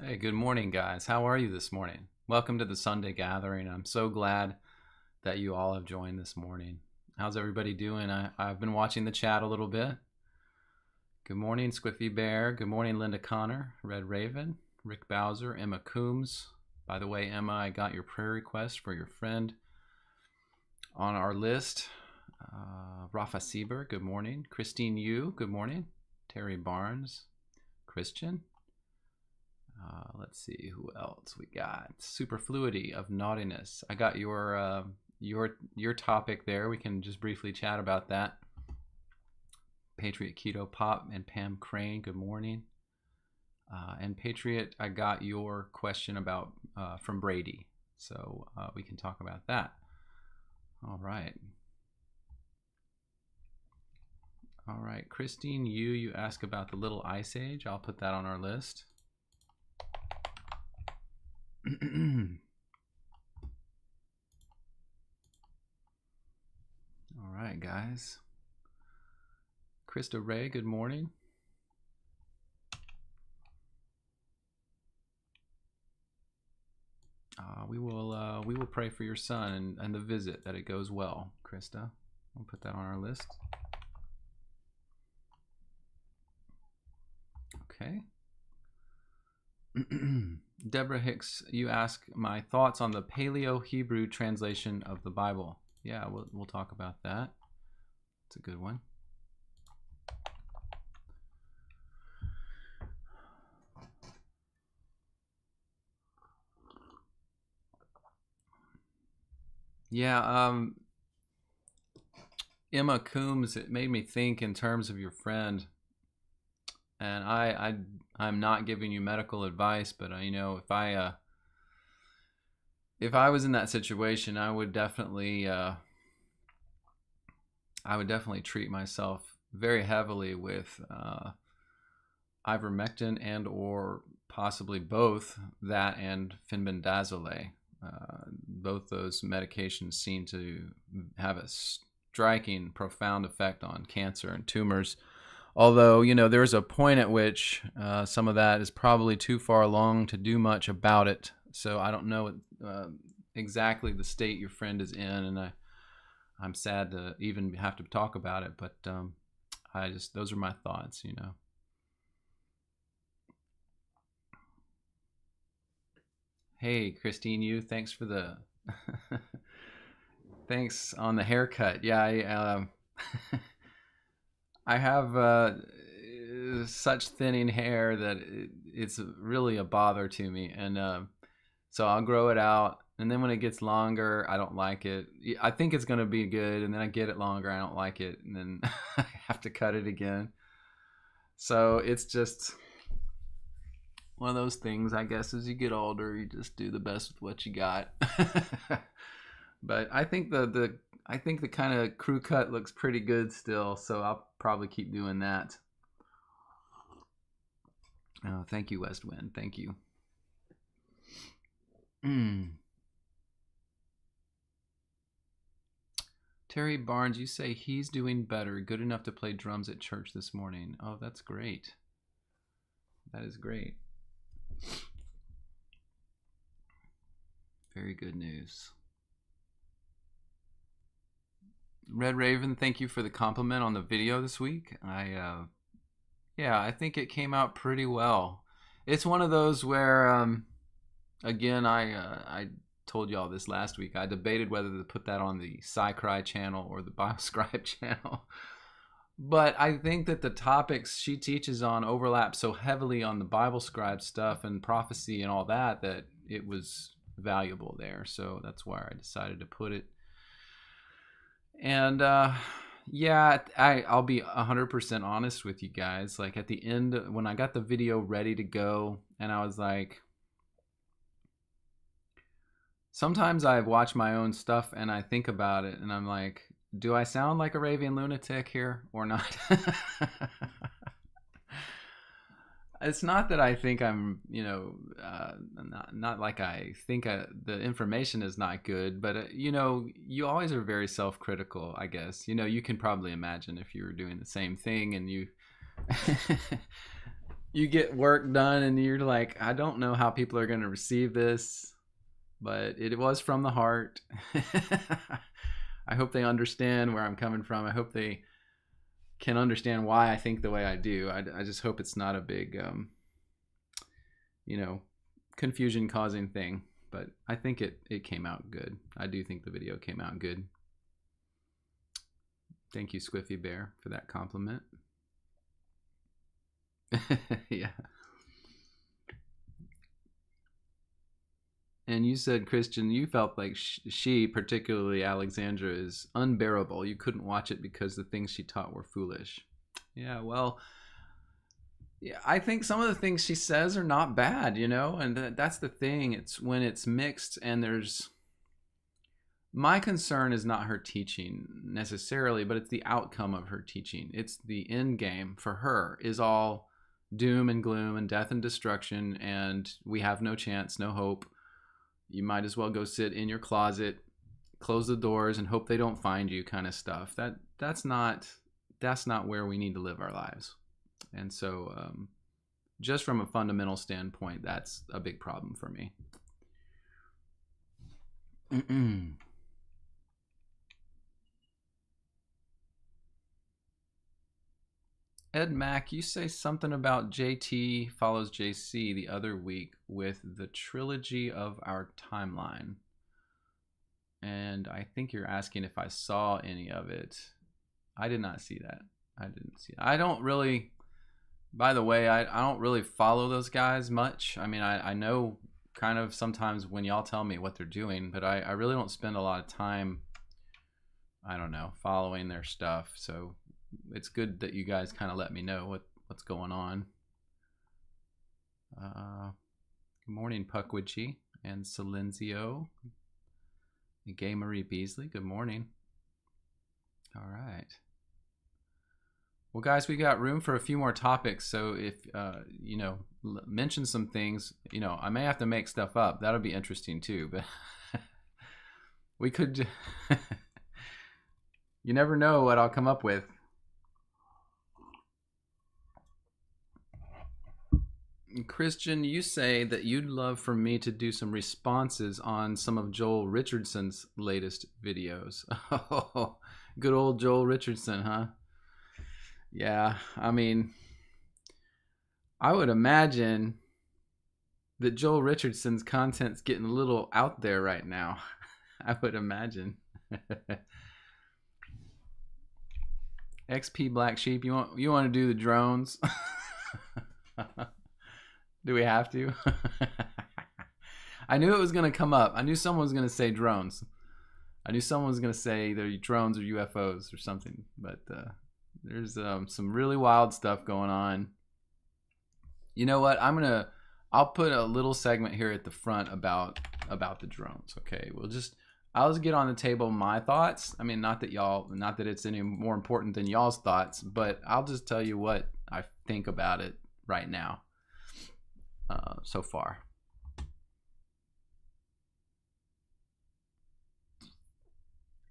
Hey, good morning, guys. How are you this morning? Welcome to the Sunday gathering. I'm so glad that you all have joined this morning. How's everybody doing? I've been watching the chat a little bit. Good morning, Squiffy Bear. Good morning, Linda Connor, Red Raven, Rick Bowser, Emma Coombs. By the way, Emma, I got your prayer request for your friend on our list. Rafa Sieber, good morning. Christine Yu, good morning. Terry Barnes, Christian. Let's see who else we got. Superfluity of naughtiness. I got your topic there. We can just briefly chat about that. Patriot Keto Pop and Pam Crane. Good morning. And Patriot, I got your question about from Brady, so we can talk about that. All right. All right, Christine, you ask about the Little Ice Age. I'll put that on our list. All right, guys. Krista Ray, good morning. We will pray for your son and the visit, that it goes well, Krista. We'll put that on our list. Okay. Deborah Hicks, you ask my thoughts on the Paleo-Hebrew translation of the Bible. Yeah, we'll talk about that. It's a good one. Yeah, Emma Coombs, it made me think in terms of your friend. And I'm not giving you medical advice, but you know, if I was in that situation, I would definitely treat myself very heavily with ivermectin and or possibly both that and fenbendazole. Both those medications seem to have a striking, profound effect on cancer and tumors. Although, you know, there's a point at which some of that is probably too far along to do much about it. So I don't know exactly the state your friend is in, and I'm sad to even have to talk about it. But those are my thoughts, you know. Hey, Christine, thanks for the thanks on the haircut. Yeah, I have such thinning hair that it's really a bother to me, and so I'll grow it out, and then when it gets longer, I don't like it. I think it's gonna be good, and then I get it longer, I don't like it, and then I have to cut it again. So it's just one of those things, I guess. As you get older, you just do the best with what you got. But I think the kind of crew cut looks pretty good still, so I'll probably keep doing that. Oh, thank you, West Wind. Thank you. Terry Barnes, you say he's doing better, good enough to play drums at church this morning. Oh, that's great. That is great. Very good news. Red Raven, thank you for the compliment on the video this week. Yeah, I think it came out pretty well. It's one of those where, again, I told y'all this last week. I debated whether to put that on the SciCry channel or the BioScribe channel. But I think that the topics she teaches on overlap so heavily on the Bible scribe stuff and prophecy and all that it was valuable there. So that's why I decided to put it. And yeah, I'll be 100% honest with you guys. Like at the end, when I got the video ready to go, and I was like, sometimes I watch my own stuff and I think about it, and I'm like, do I sound like a raving lunatic here or not? It's not that I think I'm, you know, not like I think the information is not good, but, you know, you always are very self-critical, I guess. You know, you can probably imagine if you were doing the same thing and you you get work done and you're like, I don't know how people are going to receive this, but it was from the heart. I hope they understand where I'm coming from. I hope they can understand why I think the way I do. I just hope it's not a big, confusion causing thing. But I think it came out good. I do think the video came out good. Thank you, Squiffy Bear, for that compliment. Yeah. And you said, Christian, you felt like she, particularly Alexandra, is unbearable. You couldn't watch it because the things she taught were foolish. Yeah, well, yeah, I think some of the things she says are not bad, and that's the thing. It's when it's mixed and there's. My concern is not her teaching necessarily, but it's the outcome of her teaching. It's the end game for her is all doom and gloom and death and destruction, and we have no chance, no hope. You might as well go sit in your closet, close the doors, and hope they don't find you, kind of stuff. That's not where we need to live our lives. And so, just from a fundamental standpoint, that's a big problem for me. Ed Mack, you say something about JT follows JC the other week with the trilogy of our timeline. And I think you're asking if I saw any of it. I did not see that. I didn't see it. I don't really, by the way, I don't really follow those guys much. I mean, I know kind of sometimes when y'all tell me what they're doing, but I really don't spend a lot of time, I don't know, following their stuff. So it's good that you guys kind of let me know what's going on. Good morning, Puckwitchy and Silenzio. Gay Marie Beasley, good morning. All right. Well, guys, we got room for a few more topics. So if, mention some things, I may have to make stuff up. That'll be interesting too, but we could, you never know what I'll come up with. Christian, you say that you'd love for me to do some responses on some of Joel Richardson's latest videos. Oh, good old Joel Richardson, huh? Yeah, I mean, I would imagine that Joel Richardson's content's getting a little out there right now. I would imagine. XP Black Sheep, you want to do the drones? Do we have to? I knew it was going to come up. I knew someone was going to say drones. I knew someone was going to say they're drones or UFOs or something. But there's some really wild stuff going on. You know what? I'll put a little segment here at the front about the drones. Okay, I'll just get on the table my thoughts. I mean, not that it's any more important than y'all's thoughts, but I'll just tell you what I think about it right now. So far.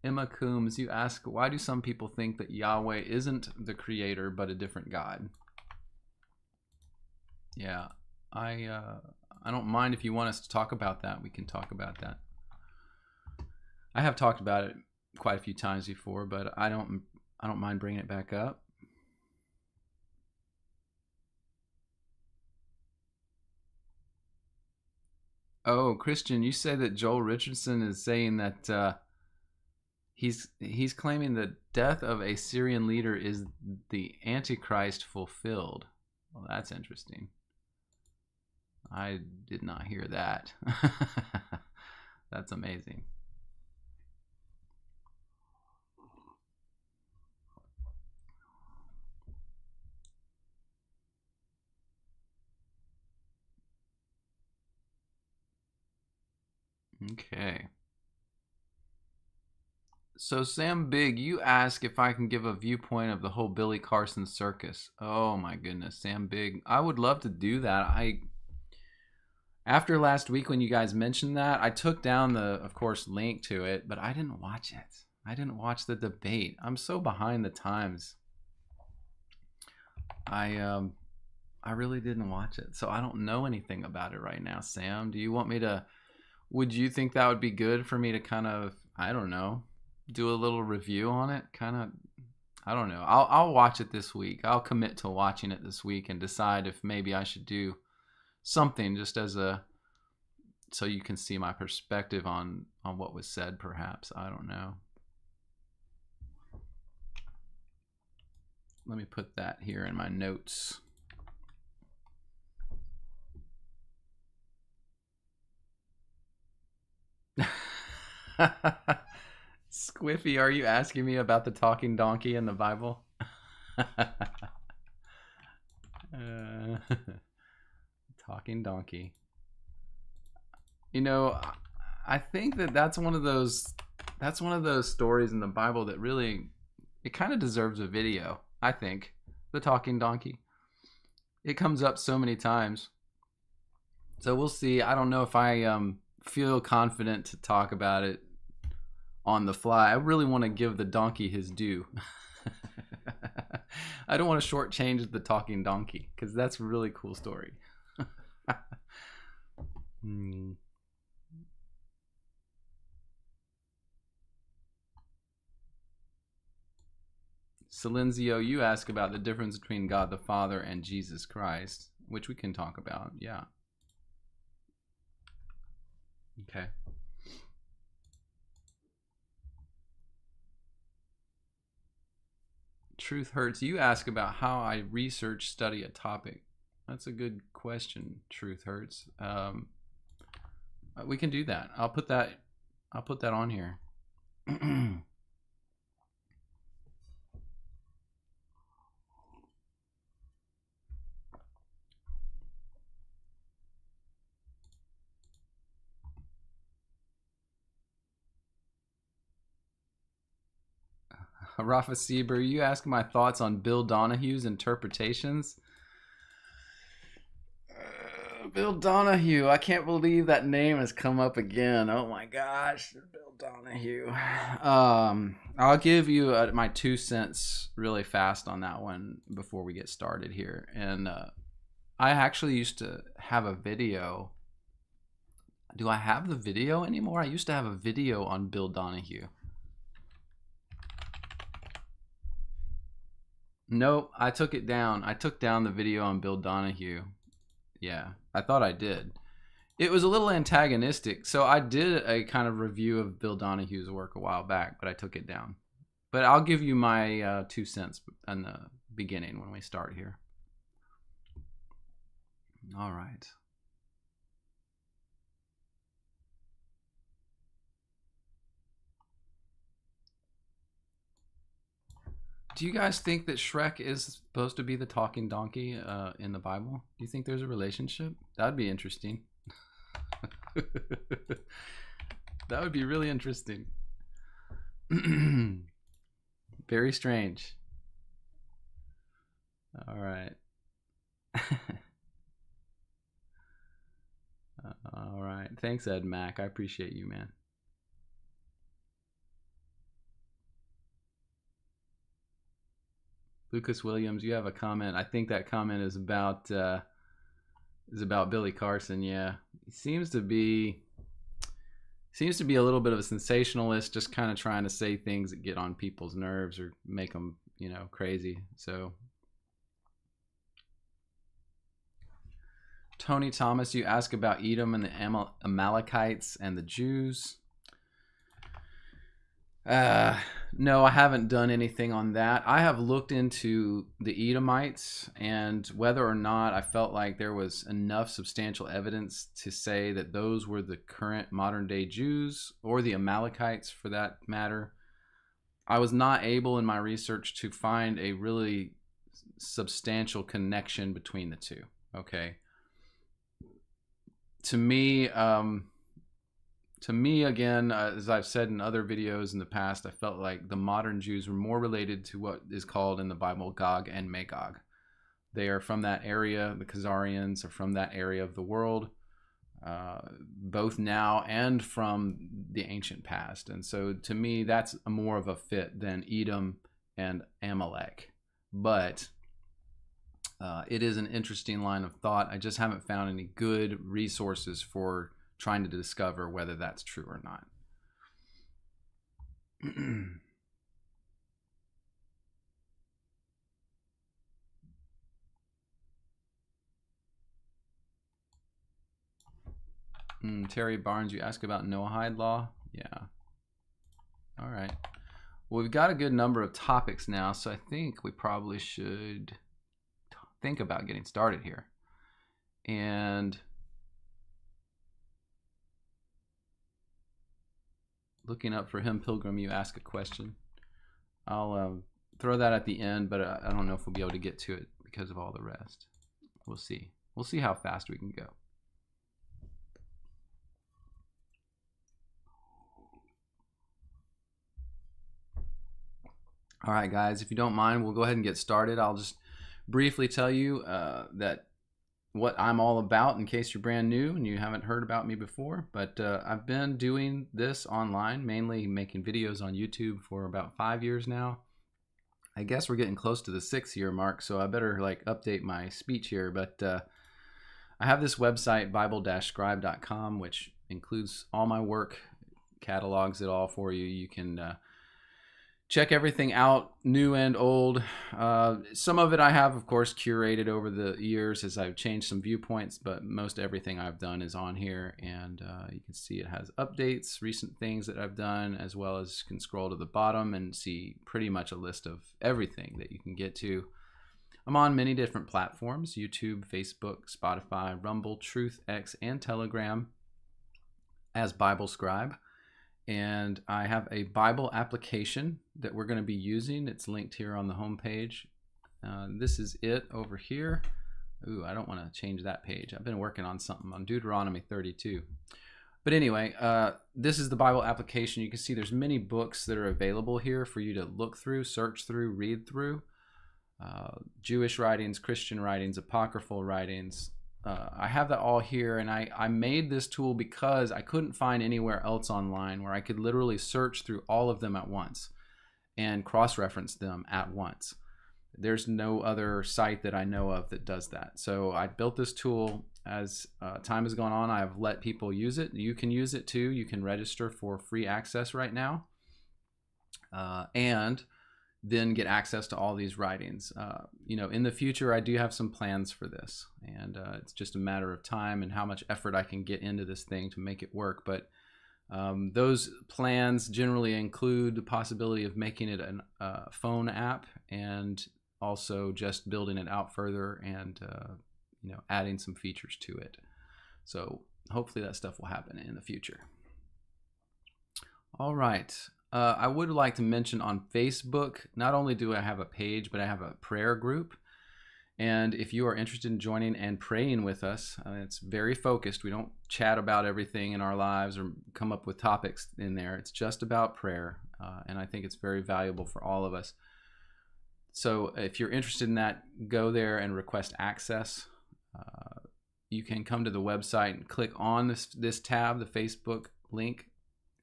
Emma Coombs, you ask, why do some people think that Yahweh isn't the creator but a different God? Yeah, I don't mind if you want us to talk about that. We can talk about that. I have talked about it quite a few times before, but I don't mind bringing it back up. Oh, Christian, you say that Joel Richardson is saying that he's claiming the death of a Syrian leader is the Antichrist fulfilled. Well, that's interesting. I did not hear that. That's amazing. Okay. So Sam Big, you ask if I can give a viewpoint of the whole Billy Carson circus. Oh my goodness, Sam Big. I would love to do that. After last week when you guys mentioned that, I took down the, of course, link to it, but I didn't watch it. I didn't watch the debate. I'm so behind the times. I really didn't watch it, so I don't know anything about it right now. Sam, do you want me to? Would you think that would be good for me to kind of, I don't know, do a little review on it? Kind of, I don't know. I'll watch it this week. I'll commit to watching it this week and decide if maybe I should do something just as a, so you can see my perspective on what was said. Perhaps, I don't know. Let me put that here in my notes. Squiffy, are you asking me about the talking donkey in the Bible? Talking donkey. You know, I think that's one of those stories in the Bible that really, it kind of deserves a video. I think the talking donkey. It comes up so many times, so we'll see. I don't know if I feel confident to talk about it on the fly. I really want to give the donkey his due. I don't want to shortchange the talking donkey because that's a really cool story. Silenzio, you ask about the difference between God the Father and Jesus Christ, which we can talk about. Yeah. Okay. Truth Hurts, you ask about how I research, study a topic. That's a good question, Truth Hurts. We can do that. I'll put that on here. Rafa Sieber, you ask my thoughts on Bill Donahue's interpretations. Bill Donahue, I can't believe that name has come up again. Oh my gosh, Bill Donahue. I'll give you my 2 cents really fast on that one before we get started here. And I actually used to have a video. Do I have the video anymore? I used to have a video on Bill Donahue. Nope, I took it down. I took down the video on Bill Donahue. Yeah, I thought I did. It was a little antagonistic, so I did a kind of review of Bill Donahue's work a while back, but I took it down. But I'll give you my 2 cents in the beginning when we start here. All right. Do you guys think that Shrek is supposed to be the talking donkey in the Bible? Do you think there's a relationship? That'd be interesting. That would be really interesting. Very strange. All right. All right. Thanks, Ed Mac. I appreciate you, man. Lucas Williams, you have a comment. I think that comment is about Billy Carson. Yeah, he seems to be a little bit of a sensationalist, just kind of trying to say things that get on people's nerves or make them, crazy. So, Tony Thomas, you ask about Edom and the Amalekites and the Jews. No, I haven't done anything on that. I have looked into the Edomites and whether or not I felt like there was enough substantial evidence to say that those were the current modern day Jews or the Amalekites for that matter. I was not able in my research to find a really substantial connection between the two. Okay. To me, again, as I've said in other videos in the past, I felt like the modern Jews were more related to what is called in the Bible Gog and Magog. They are from that area. The Khazarians are from that area of the world, both now and from the ancient past. And so to me, that's more of a fit than Edom and Amalek. But It is an interesting line of thought. I just haven't found any good resources for trying to discover whether that's true or not. Terry Barnes, you ask about Noahide law? Yeah. All right. Well, we've got a good number of topics now, so I think we probably should think about getting started here. And looking up for him, Pilgrim, you ask a question. I'll throw that at the end, but I don't know if we'll be able to get to it because of all the rest. We'll see. We'll see how fast we can go. All right, guys, if you don't mind, we'll go ahead and get started. I'll just briefly tell you that what I'm all about in case you're brand new and you haven't heard about me before. But I've been doing this online, mainly making videos on YouTube for about 5 years now. I guess we're getting close to the 6-year mark, so I better like update my speech here. But I have this website, bible-scribe.com, which includes all my work, catalogs it all for you. You can check everything out, new and old. Some of it I have, of course, curated over the years as I've changed some viewpoints, but most everything I've done is on here. And you can see it has updates, recent things that I've done, as well as you can scroll to the bottom and see pretty much a list of everything that you can get to. I'm on many different platforms: YouTube, Facebook, Spotify, Rumble, Truth, X, and Telegram as Bible Scribe. And I have a Bible application that we're going to be using. It's linked here on the home page. This is it over here. Ooh, I don't want to change that page. I've been working on something on Deuteronomy 32. But anyway, this is the Bible application. You can see there's many books that are available here for you to look through, search through, read through. Jewish writings, Christian writings, apocryphal writings. I have that all here, and I made this tool because I couldn't find anywhere else online where I could literally search through all of them at once and cross-reference them at once. There's no other site that I know of that does that. So I built this tool. As time has gone on, I've let people use it. You can use it too. You can register for free access right now. And then get access to all these writings. In the future, I do have some plans for this, and it's just a matter of time and how much effort I can get into this thing to make it work. But those plans generally include the possibility of making it a phone app, and also just building it out further and adding some features to it. So hopefully that stuff will happen in the future. All right. I would like to mention on Facebook, not only do I have a page, but I have a prayer group. And if you are interested in joining and praying with us, it's very focused. We don't chat about everything in our lives or come up with topics in there. It's just about prayer. And I think it's very valuable for all of us. So if you're interested in that, go there and request access. You can come to the website and click on this tab, the Facebook link,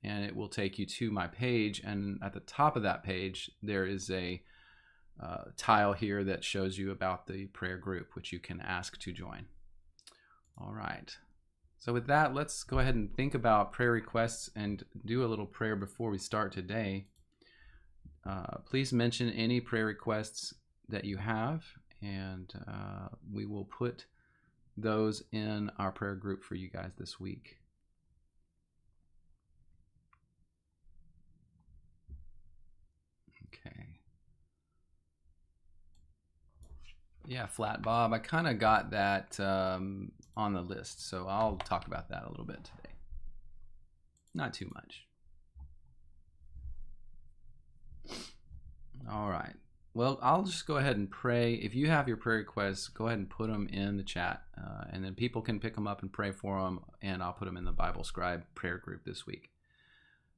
and it will take you to my page. And at the top of that page, there is a tile here that shows you about the prayer group, which you can ask to join. All right. So with that, let's go ahead and think about prayer requests and do a little prayer before we start today. Please mention any prayer requests that you have, and we will put those in our prayer group for you guys this week. Okay. Yeah, Flat Bob, I kind of got that on the list, so I'll talk about that a little bit today. Not too much. All right. Well, I'll just go ahead and pray. If you have your prayer requests, go ahead and put them in the chat, and then people can pick them up and pray for them, and I'll put them in the Bible Scribe prayer group this week.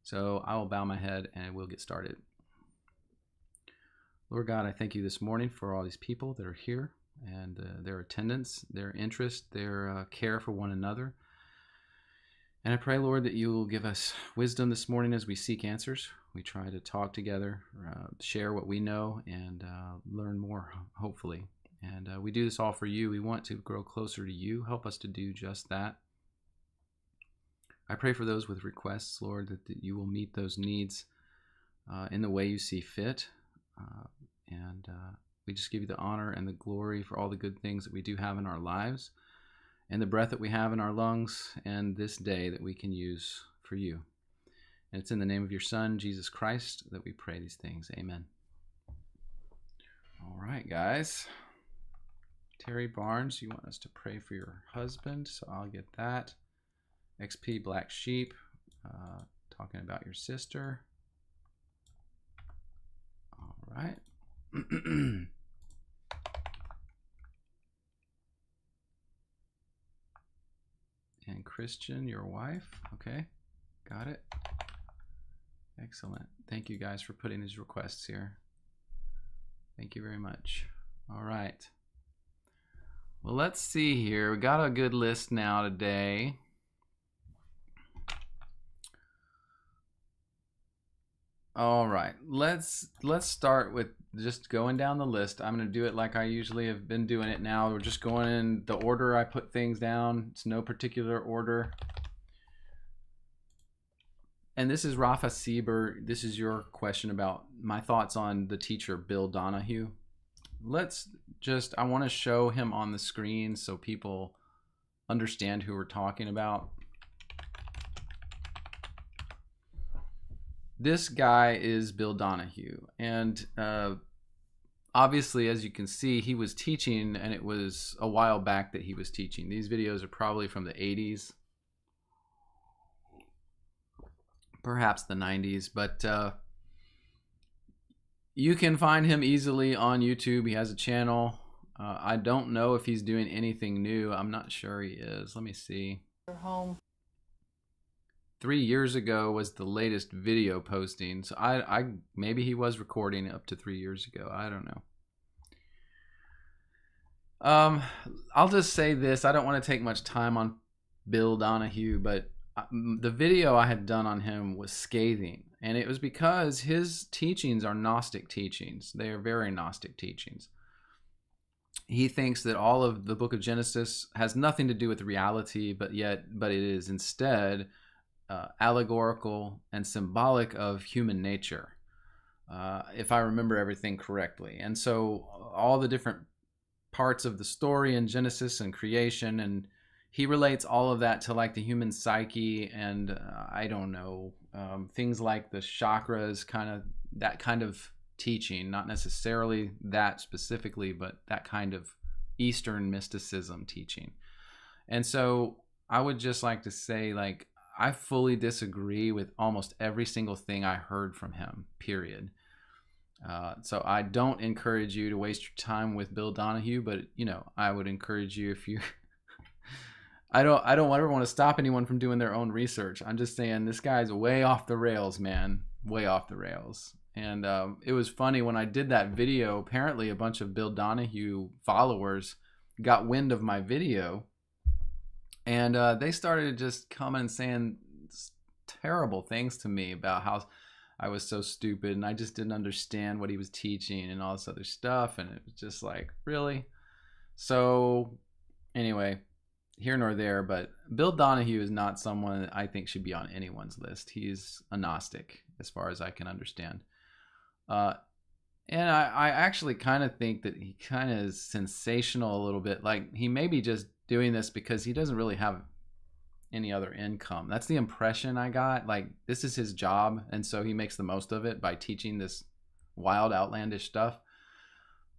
So I will bow my head and we'll get started. Lord God, I thank you this morning for all these people that are here and their attendance, their interest, their care for one another. And I pray, Lord, that you will give us wisdom this morning as we seek answers. We try to talk together, share what we know, and learn more, hopefully. And we do this all for you. We want to grow closer to you. Help us to do just that. I pray for those with requests, Lord, that you will meet those needs in the way you see fit. And we just give you the honor and the glory for all the good things that we do have in our lives, and the breath that we have in our lungs, and this day that we can use for you. And it's in the name of your Son, Jesus Christ, that we pray these things. Amen. All right, guys. Terry Barnes, you want us to pray for your husband, so I'll get that. XP Black Sheep, talking about your sister. All right. And Christian, your wife. Okay, got it. Excellent. Thank you guys for putting these requests here. Thank you very much. All right. Well, let's see here. We got a good list now today. All right, let's start with just going down the list. I'm going to do it like I usually have been doing it now. We're just going in the order I put things down. It's no particular order. And this is Rafa Sieber. This is your question about my thoughts on the teacher, Bill Donahue. I want to show him on the screen so people understand who we're talking about. This guy is Bill Donahue, and obviously, as you can see, he was teaching, and it was a while back that he was teaching. These videos are probably from the 80s, perhaps the 90s, but you can find him easily on YouTube. He has a channel. I don't know if he's doing anything new. I'm not sure he is. Let me see. Home. 3 years ago was the latest video posting. So I maybe he was recording up to 3 years ago. I don't know. I'll just say this. I don't want to take much time on Bill Donahue, but the video I had done on him was scathing. And it was because his teachings are Gnostic teachings. They are very Gnostic teachings. He thinks that all of the book of Genesis has nothing to do with reality, but it is instead allegorical and symbolic of human nature, if I remember everything correctly. And so all the different parts of the story in Genesis and creation, and he relates all of that to like the human psyche and I don't know, things like the chakras, that kind of teaching, not necessarily that specifically, but that kind of Eastern mysticism teaching. And so I would just like to say, like, I fully disagree with almost every single thing I heard from him, period. So I don't encourage you to waste your time with Bill Donahue, but I would encourage you if you I don't ever want to stop anyone from doing their own research. I'm just saying this guy's way off the rails, man. Way off the rails. And it was funny when I did that video, apparently a bunch of Bill Donahue followers got wind of my video. And they started just coming and saying terrible things to me about how I was so stupid and I just didn't understand what he was teaching and all this other stuff. And it was just like, really? So anyway, here nor there, but Bill Donahue is not someone that I think should be on anyone's list. He's a Gnostic as far as I can understand. And I actually kind of think that he kind of is sensational a little bit. Like he may be just doing this because he doesn't really have any other income. That's the impression I got. Like this is his job, and so he makes the most of it by teaching this wild, outlandish stuff.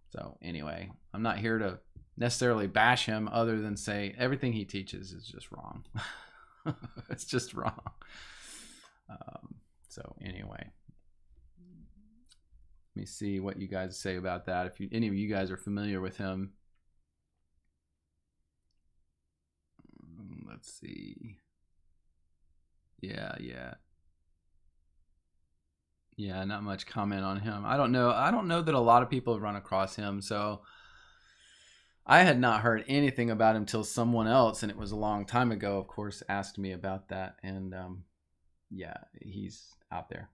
So anyway, I'm not here to necessarily bash him other than say everything he teaches is just wrong. It's just wrong. So anyway, let me see what you guys say about that. If any of you guys are familiar with him. Let's see. Yeah, not much comment on him. I don't know that a lot of people have run across him, so I had not heard anything about him till someone else, and it was a long time ago, of course, asked me about that. And yeah, he's out there.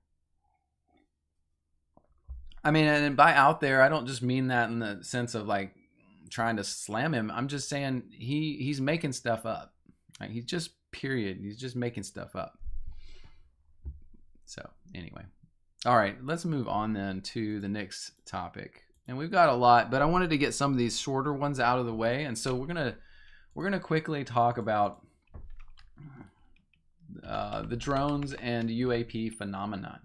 I mean, and by out there, I don't just mean that in the sense of like trying to slam him. I'm just saying he's making stuff up. Like, he's just making stuff up. So anyway, all right, let's move on then to the next topic. And we've got a lot, but I wanted to get some of these shorter ones out of the way. And so we're gonna quickly talk about the drones and UAP phenomenon.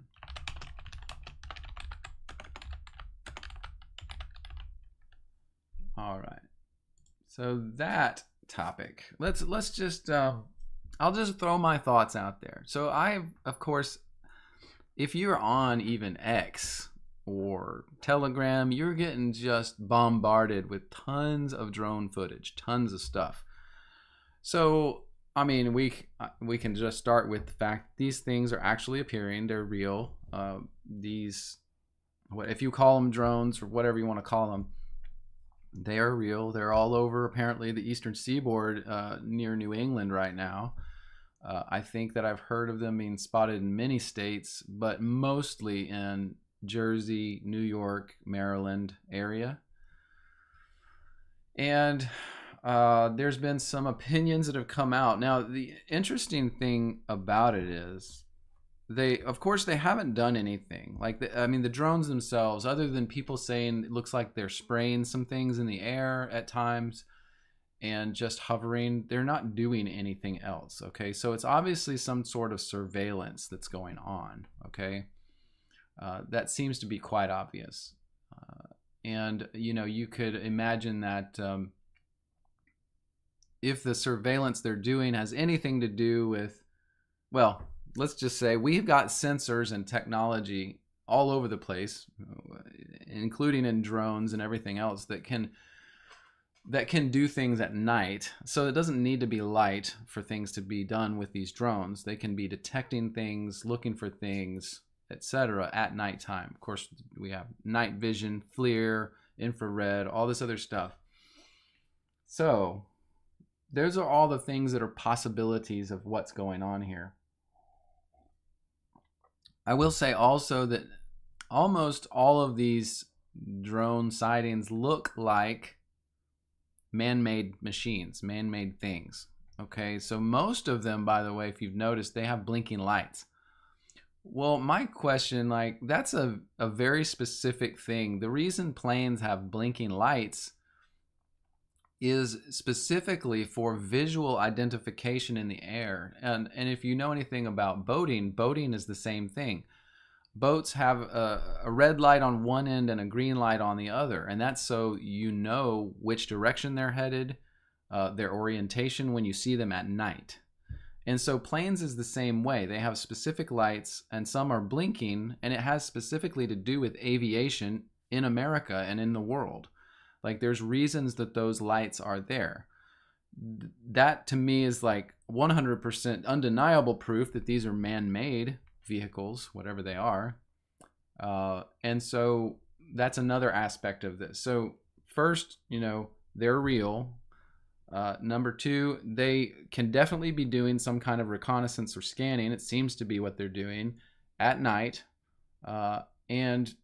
All right, so that topic. Let's just I'll just throw my thoughts out there. So of course, if you're on even X or Telegram, you're getting just bombarded with tons of drone footage, tons of stuff. So I mean, we can just start with the fact these things are actually appearing. They're real. If you call them drones or whatever you want to call them, they are real. They're all over apparently the eastern seaboard near New England right now. I think that I've heard of them being spotted in many states, but mostly in Jersey, New York, Maryland area. And there's been some opinions that have come out. Now, the interesting thing about it is of course, they haven't done anything. Like, the drones themselves, other than people saying it looks like they're spraying some things in the air at times and just hovering, they're not doing anything else, okay? So it's obviously some sort of surveillance that's going on, okay? That seems to be quite obvious. And, you could imagine that if the surveillance they're doing has anything to do with, well, let's just say we've got sensors and technology all over the place, including in drones and everything else that can do things at night. So it doesn't need to be light for things to be done with these drones. They can be detecting things, looking for things, etc. at nighttime. Of course, we have night vision, FLIR, infrared, all this other stuff. So those are all the things that are possibilities of what's going on here. I will say also that almost all of these drone sightings look like man-made machines, man-made things. Okay, so most of them, by the way, if you've noticed, they have blinking lights. Well, my question, that's a very specific thing. The reason planes have blinking lights is specifically for visual identification in the air. And if you know anything about boating is the same thing. Boats have a red light on one end and a green light on the other, and that's so you know which direction they're headed, their orientation when you see them at night. And so planes is the same way. They have specific lights, and some are blinking, and it has specifically to do with aviation in America and in the world. Like, there's reasons that those lights are there. That to me is like 100% undeniable proof that these are man-made vehicles, whatever they are. And so that's another aspect of this. So first, they're real. Number two, they can definitely be doing some kind of reconnaissance or scanning. It seems to be what they're doing at night. And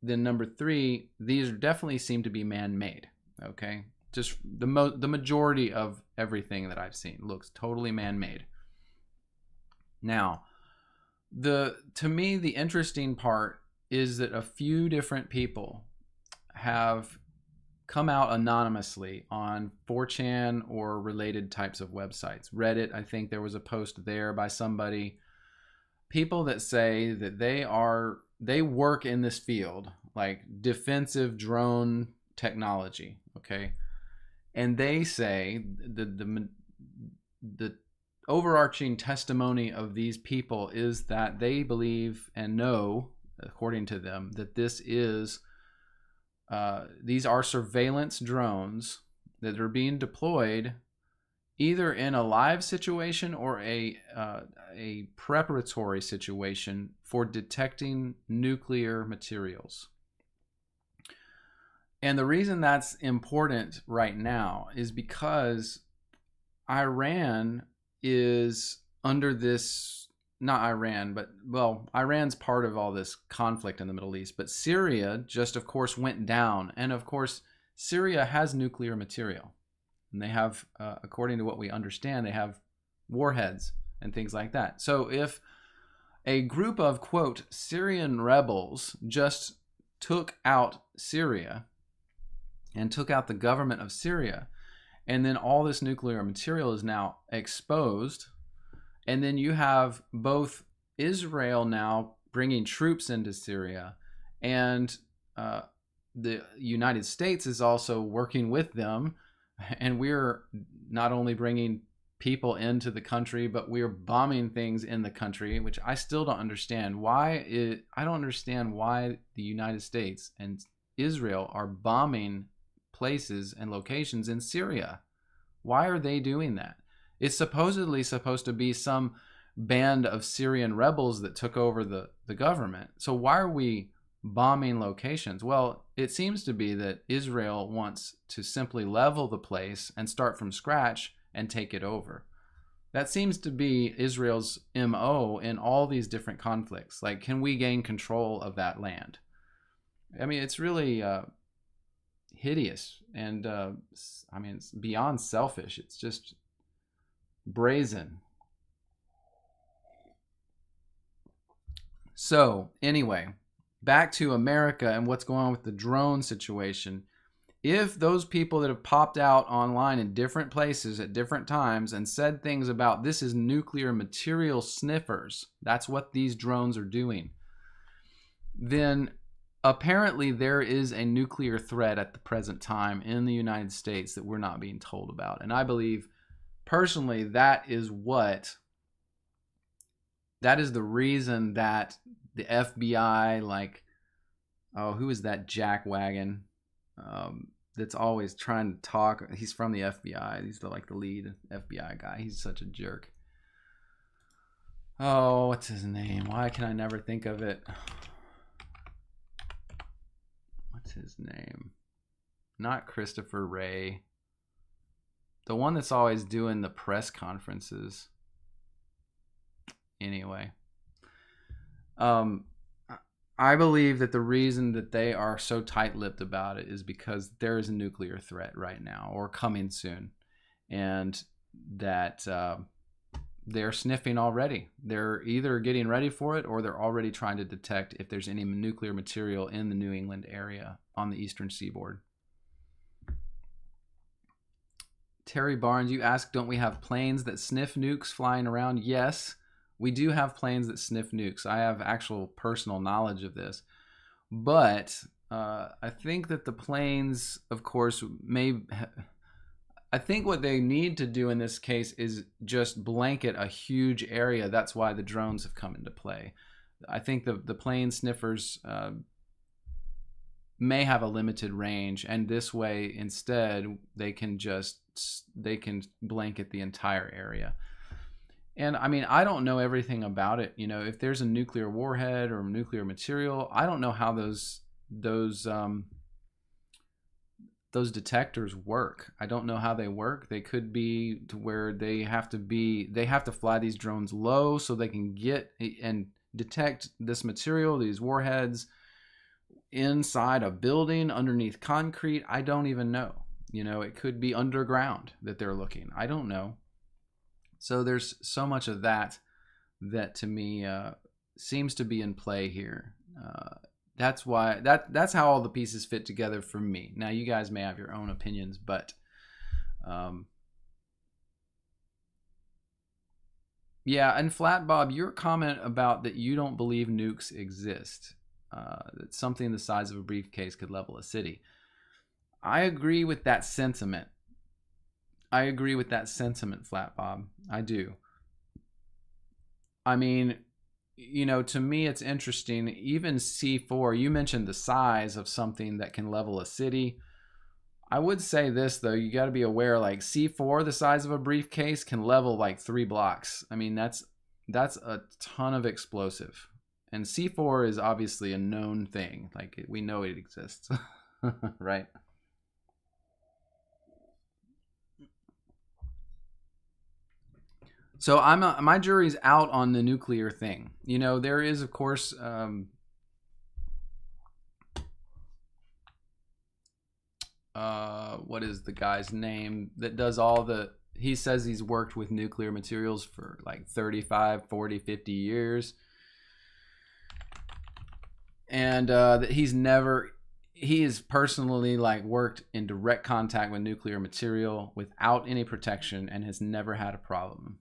then number three, these definitely seem to be man-made. Okay, just the majority of everything that I've seen looks totally man-made. Now, to me, the interesting part is that a few different people have come out anonymously on 4chan or related types of websites. Reddit, I think there was a post there by somebody. People that say that they work in this field, like defensive drone technology, okay? And they say the overarching testimony of these people is that they believe and know, according to them, that these are surveillance drones that are being deployed either in a live situation or a preparatory situation for detecting nuclear materials. And the reason that's important right now is because Iran is under this, not Iran, but, well, Iran's part of all this conflict in the Middle East, but Syria just, of course, went down. And, of course, Syria has nuclear material, and they have, according to what we understand, they have warheads and things like that. So if a group of, quote, Syrian rebels just took out Syria and took out the government of Syria, and then all this nuclear material is now exposed, and then you have both Israel now bringing troops into Syria, and the United States is also working with them, and we're not only bringing people into the country, but we're bombing things in the country, which I still don't understand. I don't understand why the United States and Israel are bombing places and locations in Syria. Why are they doing that? It's supposedly supposed to be some band of Syrian rebels that took over the government. So why are we bombing locations? Well, it seems to be that Israel wants to simply level the place and start from scratch and take it over. That seems to be Israel's MO in all these different conflicts. Like, can we gain control of that land? I mean, it's really hideous, and I mean, it's beyond selfish. It's just brazen. So anyway, back to America and what's going on with the drone situation. If those people that have popped out online in different places at different times and said things about this is nuclear material sniffers, that's what these drones are doing, then apparently there is a nuclear threat at the present time in the United States that we're not being told about. And I believe personally that is the reason that the FBI, like, oh, who is that jackwagon that's always trying to talk? He's from the FBI. He's the lead FBI guy. He's such a jerk. Oh, what's his name? Why can I never think of it? What's his name? Not Christopher Wray. The one that's always doing the press conferences. Anyway. I believe that the reason that they are so tight-lipped about it is because there is a nuclear threat right now, or coming soon, and that they're sniffing already. They're either getting ready for it, or they're already trying to detect if there's any nuclear material in the New England area on the eastern seaboard. Terry Barnes, you asked, don't we have planes that sniff nukes flying around? Yes. We do have planes that sniff nukes. I have actual personal knowledge of this. But I think that the planes, of course, I think what they need to do in this case is just blanket a huge area. That's why the drones have come into play. I think the plane sniffers may have a limited range, and this way, instead, they can blanket the entire area. And I mean, I don't know everything about it. You know, if there's a nuclear warhead or nuclear material, I don't know how those detectors work. I don't know how they work. They could be to where they have to fly these drones low so they can get and detect this material, these warheads, inside a building, underneath concrete. I don't even know. You know, it could be underground that they're looking. I don't know. So there's so much of that to me seems to be in play here. That's why that's how all the pieces fit together for me. Now you guys may have your own opinions, but yeah. And Flat Bob, your comment about that you don't believe nukes exist, that something the size of a briefcase could level a city. I agree with that sentiment. Flat Bob. I do. I mean, you know, to me, it's interesting. Even C4, you mentioned the size of something that can level a city. I would say this, though. You got to be aware, like C4, the size of a briefcase, can level like 3 blocks. I mean, that's a ton of explosive. And C4 is obviously a known thing. Like, we know it exists, right? So my jury's out on the nuclear thing. You know, there is, of course, what is the guy's name that does all the, he says he's worked with nuclear materials for like 35, 40, 50 years. And that he has personally like worked in direct contact with nuclear material without any protection and has never had a problem.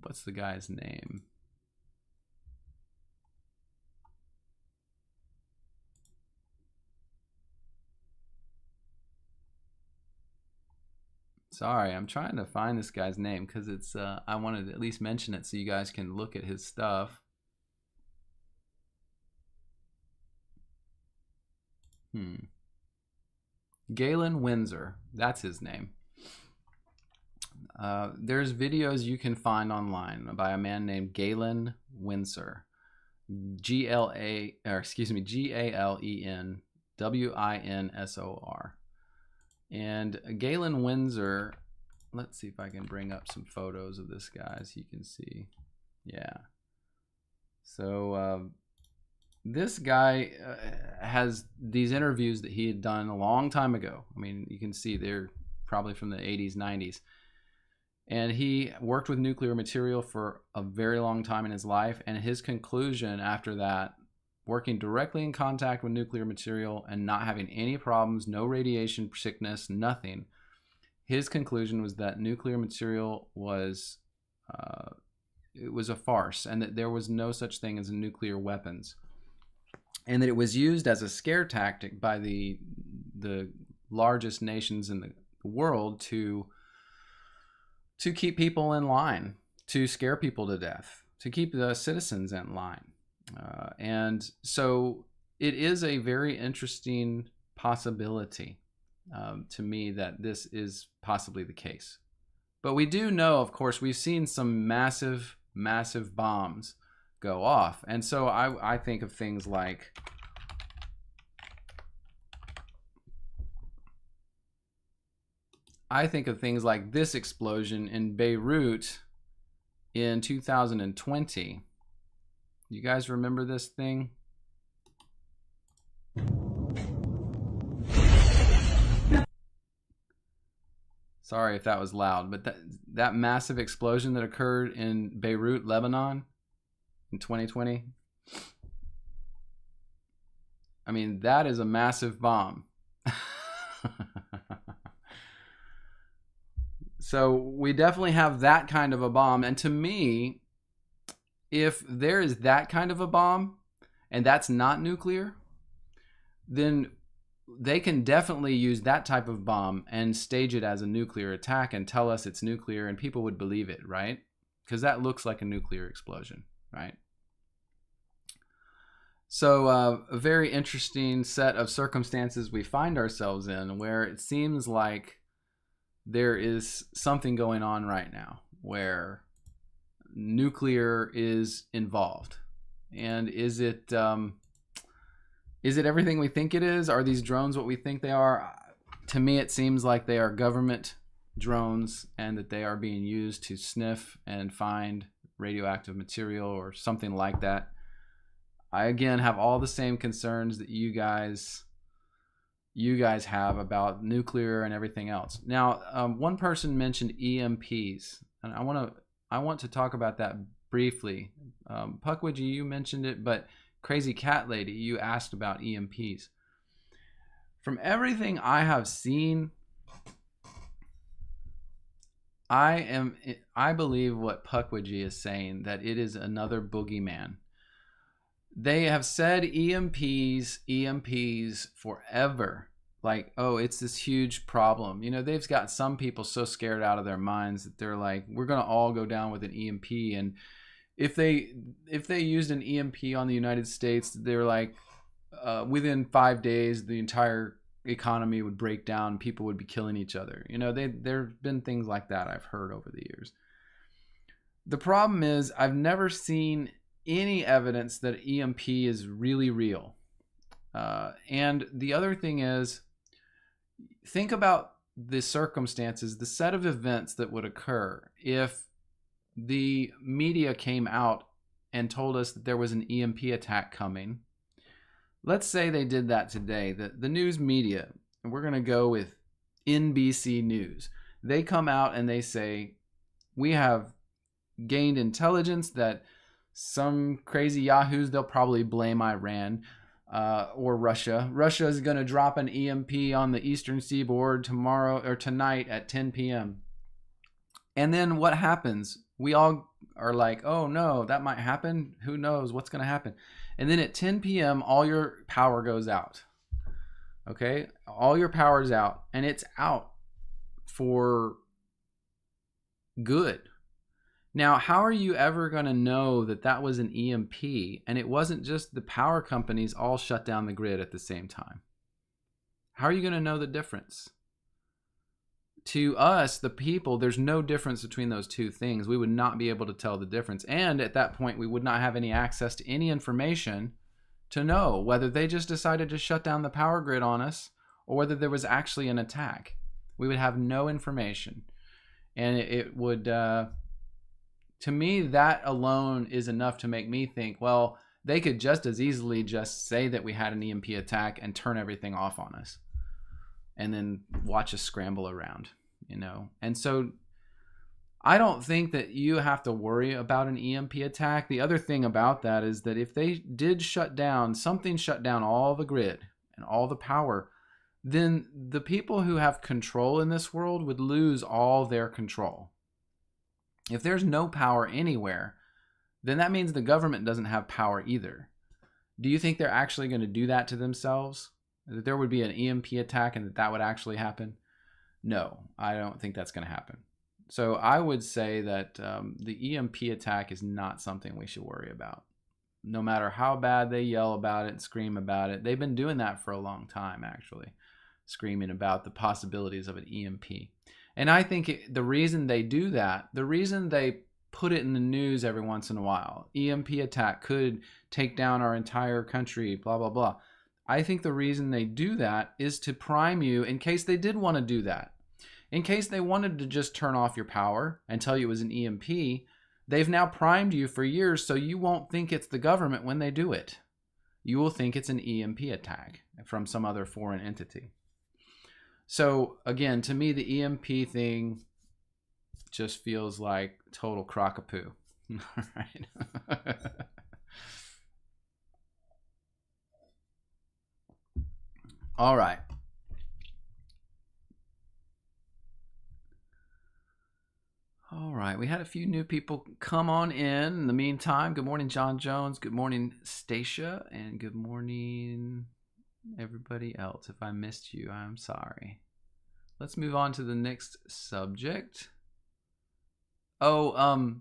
What's the guy's name? Sorry, I'm trying to find this guy's name because it's I wanted to at least mention it so you guys can look at his stuff. Galen Windsor, that's his name. There's videos you can find online by a man named Galen Windsor, Galen Winsor. And Galen Windsor, let's see if I can bring up some photos of this guy so you can see. Yeah. So this guy has these interviews that he had done a long time ago. I mean, you can see they're probably from the 80s, 90s. And he worked with nuclear material for a very long time in his life. And his conclusion after that, working directly in contact with nuclear material and not having any problems, no radiation sickness, nothing, his conclusion was that nuclear material was it was a farce, and that there was no such thing as nuclear weapons, and that it was used as a scare tactic by the largest nations in the world to keep people in line, to scare people to death, to keep the citizens in line. And so it is a very interesting possibility to me that this is possibly the case. But we do know, of course, we've seen some massive bombs go off. And so I think of things like this explosion in Beirut in 2020. You guys remember this thing? Sorry if that was loud, but that massive explosion that occurred in Beirut, Lebanon in 2020. I mean, that is a massive bomb. So we definitely have that kind of a bomb. And to me, if there is that kind of a bomb and that's not nuclear, then they can definitely use that type of bomb and stage it as a nuclear attack and tell us it's nuclear, and people would believe it, right? Because that looks like a nuclear explosion, right? So a very interesting set of circumstances we find ourselves in, where it seems like there is something going on right now where nuclear is involved. And is it everything we think it is? Are these drones what we think they are? To me, it seems like they are government drones and that they are being used to sniff and find radioactive material or something like that. I, again, have all the same concerns that you guys have about nuclear and everything else. Now, one person mentioned EMPs, and I want to talk about that briefly. Puckwidgey, you mentioned it, but Crazy Cat Lady, you asked about EMPs. From everything I have seen, I believe what Puckwidgey is saying, that it is another boogeyman. They have said EMPs forever. Like, oh, it's this huge problem. You know, they've got some people so scared out of their minds that they're like, we're going to all go down with an EMP. And if they used an EMP on the United States, they're like, within 5 days, the entire economy would break down. People would be killing each other. You know, there have been things like that I've heard over the years. The problem is I've never seen any evidence that EMP is really real. And the other thing is, think about the circumstances, the set of events that would occur if the media came out and told us that there was an EMP attack coming. Let's say they did that today. The news media, and we're going to go with NBC News. They come out and they say, we have gained intelligence that some crazy yahoos, they'll probably blame Iran or Russia. Russia is going to drop an EMP on the eastern seaboard tomorrow or tonight at 10 p.m. And then what happens? We all are like, oh no, that might happen. Who knows what's going to happen? And then at 10 p.m., all your power goes out. Okay? All your power is out, and it's out for good. Now, how are you ever going to know that that was an EMP and it wasn't just the power companies all shut down the grid at the same time? How are you going to know the difference? To us, the people, there's no difference between those two things. We would not be able to tell the difference. And at that point, we would not have any access to any information to know whether they just decided to shut down the power grid on us or whether there was actually an attack. We would have no information. And it would, to me, that alone is enough to make me think, well, they could just as easily just say that we had an EMP attack and turn everything off on us and then watch us scramble around, you know? And so I don't think that you have to worry about an EMP attack. The other thing about that is that if they did shut down, something shut down all the grid and all the power, then the people who have control in this world would lose all their control. If there's no power anywhere, then that means the government doesn't have power either. Do you think they're actually going to do that to themselves? That there would be an EMP attack and that would actually happen? No, I don't think that's going to happen. So I would say that the EMP attack is not something we should worry about. No matter how bad they yell about it and scream about it. They've been doing that for a long time, actually, screaming about the possibilities of an EMP. And I think the reason they do that, the reason they put it in the news every once in a while, EMP attack could take down our entire country, blah, blah, blah. I think the reason they do that is to prime you in case they did want to do that. In case they wanted to just turn off your power and tell you it was an EMP, they've now primed you for years so you won't think it's the government when they do it. You will think it's an EMP attack from some other foreign entity. So again, to me, the EMP thing just feels like total crock-a-poo. All right. All right. All right. We had a few new people come on in the meantime. Good morning, John Jones. Good morning, Stacia. And good morning, everybody else. If I missed you, I'm sorry. Let's move on to the next subject. Oh,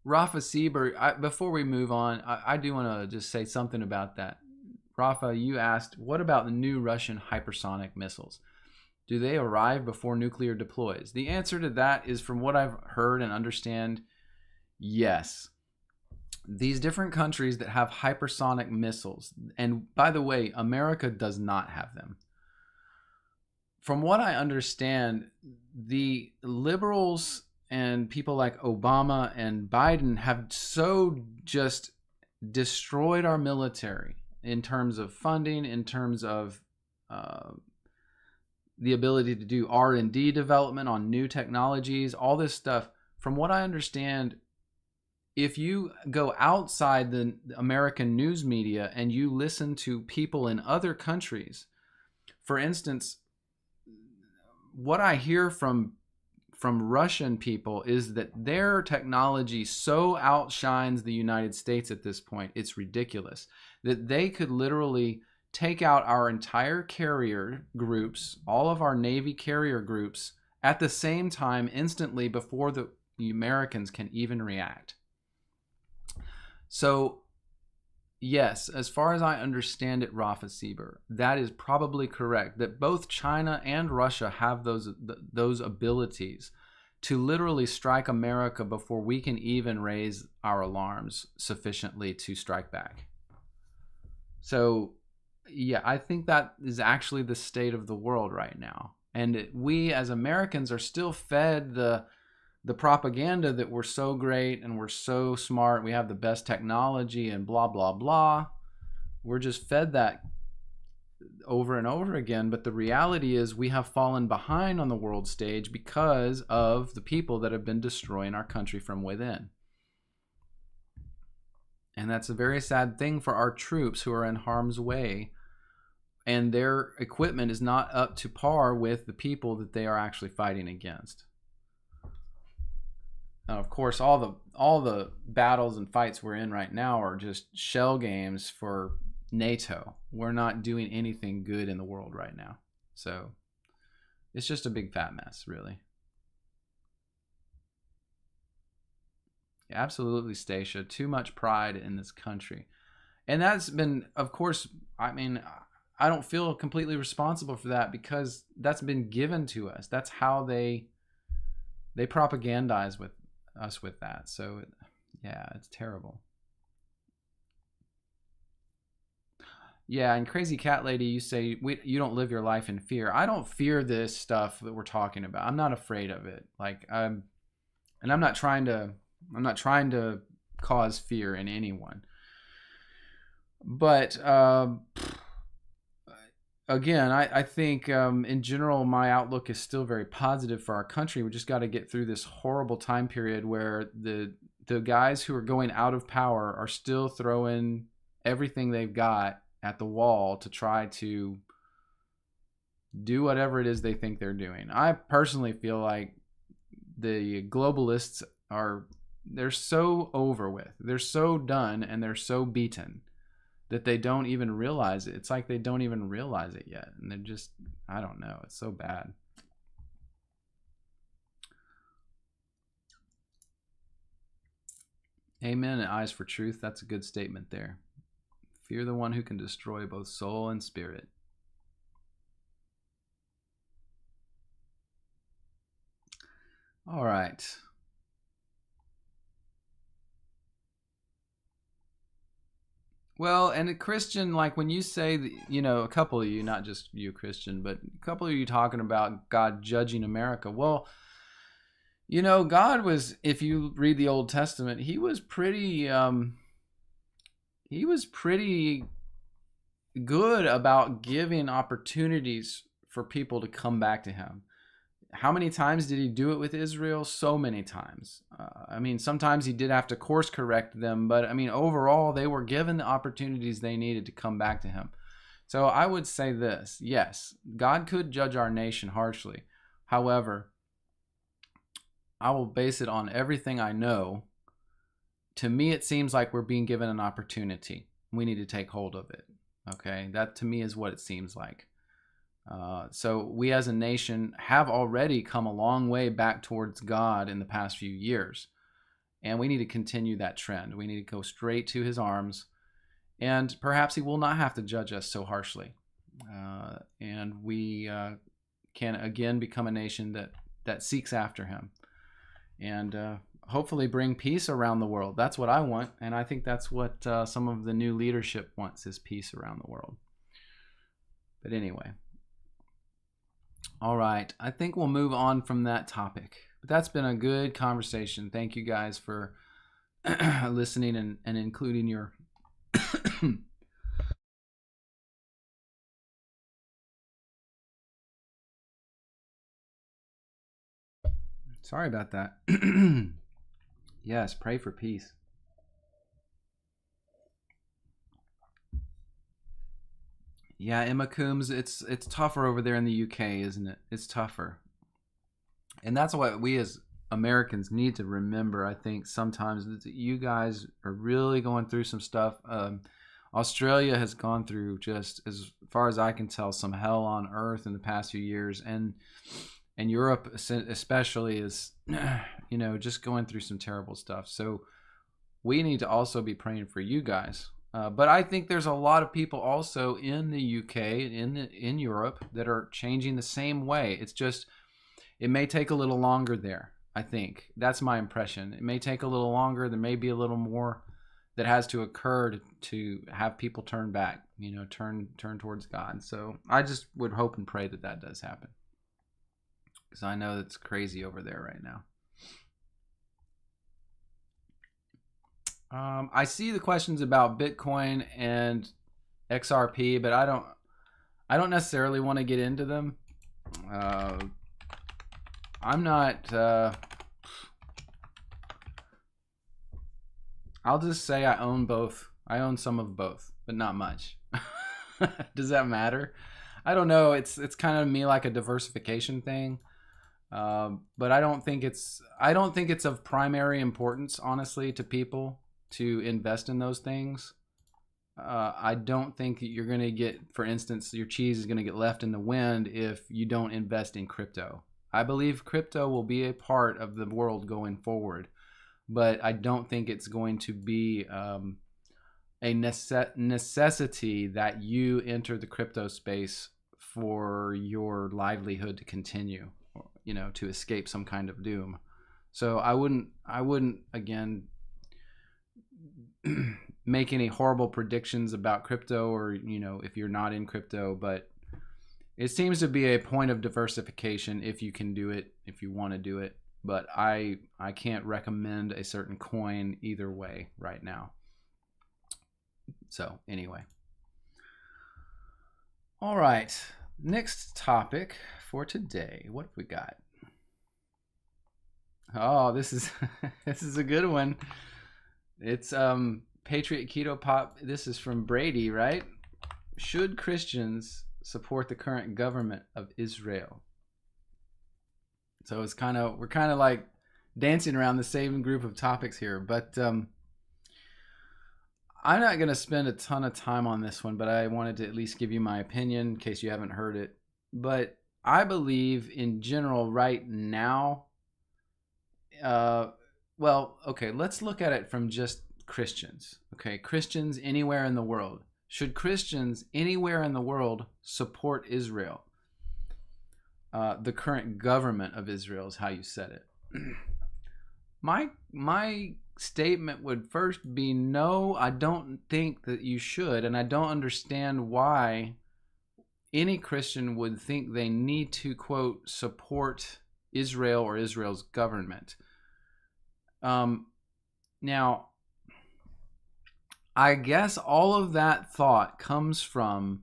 Rafa Sieber, before we move on, I do want to just say something about that. Rafa, you asked, what about the new Russian hypersonic missiles? Do they arrive before nuclear deploys? The answer to that is, from what I've heard and understand, yes. These different countries that have hypersonic missiles, and by the way, America does not have them. From what I understand, the liberals and people like Obama and Biden have so just destroyed our military in terms of funding, in terms of the ability to do R&D development on new technologies, all this stuff. From what I understand, if you go outside the American news media and you listen to people in other countries, for instance, what I hear from Russian people is that their technology so outshines the United States at this point, it's ridiculous, that they could literally take out our entire carrier groups, all of our Navy carrier groups, at the same time instantly before the Americans can even react. So, yes, as far as I understand it, Rafa Sieber, that is probably correct, that both China and Russia have those abilities to literally strike America before we can even raise our alarms sufficiently to strike back. So, yeah, I think that is actually the state of the world right now. And we as Americans are still fed the the propaganda that we're so great and we're so smart, we have the best technology and blah, blah, blah. We're just fed that over and over again. But the reality is we have fallen behind on the world stage because of the people that have been destroying our country from within. And that's a very sad thing for our troops who are in harm's way, and their equipment is not up to par with the people that they are actually fighting against. Now, of course, all the battles and fights we're in right now are just shell games for NATO. We're not doing anything good in the world right now. So it's just a big fat mess, really. Absolutely, Stacia. Too much pride in this country. And that's been, of course, I mean, I don't feel completely responsible for that because that's been given to us. That's how they propagandize with us with that. So yeah, it's terrible. Yeah, and Crazy Cat Lady, you say you don't live your life in fear. I don't fear this stuff that we're talking about. I'm not afraid of it. Like and I'm not trying to cause fear in anyone. But again, I think in general, my outlook is still very positive for our country. We just got to get through this horrible time period where the guys who are going out of power are still throwing everything they've got at the wall to try to do whatever it is they think they're doing. I personally feel like the globalists they're so over with. They're so done and they're so beaten that they don't even realize it. It's like they don't even realize it yet. And they're just, I don't know. It's so bad. Amen and eyes for truth. That's a good statement there. Fear the one who can destroy both soul and spirit. All right. Well, and a Christian, like when you say, a couple of you, not just you, Christian, but a couple of you talking about God judging America. Well, God was, if you read the Old Testament, he was pretty good about giving opportunities for people to come back to him. How many times did he do it with Israel? So many times. Sometimes he did have to course correct them, but overall, they were given the opportunities they needed to come back to him. So I would say this: yes, God could judge our nation harshly. However, I will base it on everything I know. To me, it seems like we're being given an opportunity. We need to take hold of it. Okay, that to me is what it seems like. So we as a nation have already come a long way back towards God in the past few years. And we need to continue that trend. We need to go straight to his arms. And perhaps he will not have to judge us so harshly. And we can again become a nation that seeks after him. And hopefully bring peace around the world. That's what I want. And I think that's what some of the new leadership wants, is peace around the world. But anyway. All right, I think we'll move on from that topic. But that's been a good conversation. Thank you guys for listening and including your... Sorry about that. Yes, pray for peace. Yeah, Emma Coombs, it's tougher over there in the UK, isn't it? It's tougher. And that's what we as Americans need to remember. I think sometimes that you guys are really going through some stuff. Australia has gone through, just as far as I can tell, some hell on earth in the past few years. And Europe especially is, just going through some terrible stuff. So we need to also be praying for you guys. But I think there's a lot of people also in the UK, in Europe, that are changing the same way. It's just, it may take a little longer there, I think. That's my impression. It may take a little longer. There may be a little more that has to occur to have people turn back, turn towards God. So I just would hope and pray that does happen. Because I know it's crazy over there right now. I see the questions about Bitcoin and XRP, but I don't necessarily want to get into them. I'm not. I'll just say I own both. I own some of both, but not much. Does that matter? I don't know. It's kind of me like a diversification thing, but I don't think it's of primary importance, honestly, to people to invest in those things. I don't think that you're going to get, for instance, your cheese is going to get left in the wind if you don't invest in crypto. I believe crypto will be a part of the world going forward, but I don't think it's going to be a necessity that you enter the crypto space for your livelihood to continue, to escape some kind of doom. So I wouldn't again make any horrible predictions about crypto, or if you're not in crypto, but it seems to be a point of diversification if you can do it, if you want to do it. But I can't recommend a certain coin either way right now. So anyway, all right, next topic for today. What have we got? Oh, this is this is a good one. It's Patriot Keto Pop. This is from Brady, right? Should Christians support the current government of Israel? So we're kind of like dancing around the same group of topics here, but I'm not going to spend a ton of time on this one, but I wanted to at least give you my opinion in case you haven't heard it. But I believe in general right now, okay, let's look at it from just Christians. Okay, Christians anywhere in the world. Should Christians anywhere in the world support Israel? The current government of Israel is how you said it. My statement would first be no, I don't think that you should, and I don't understand why any Christian would think they need to, quote, support Israel or Israel's government. Now, I guess all of that thought comes from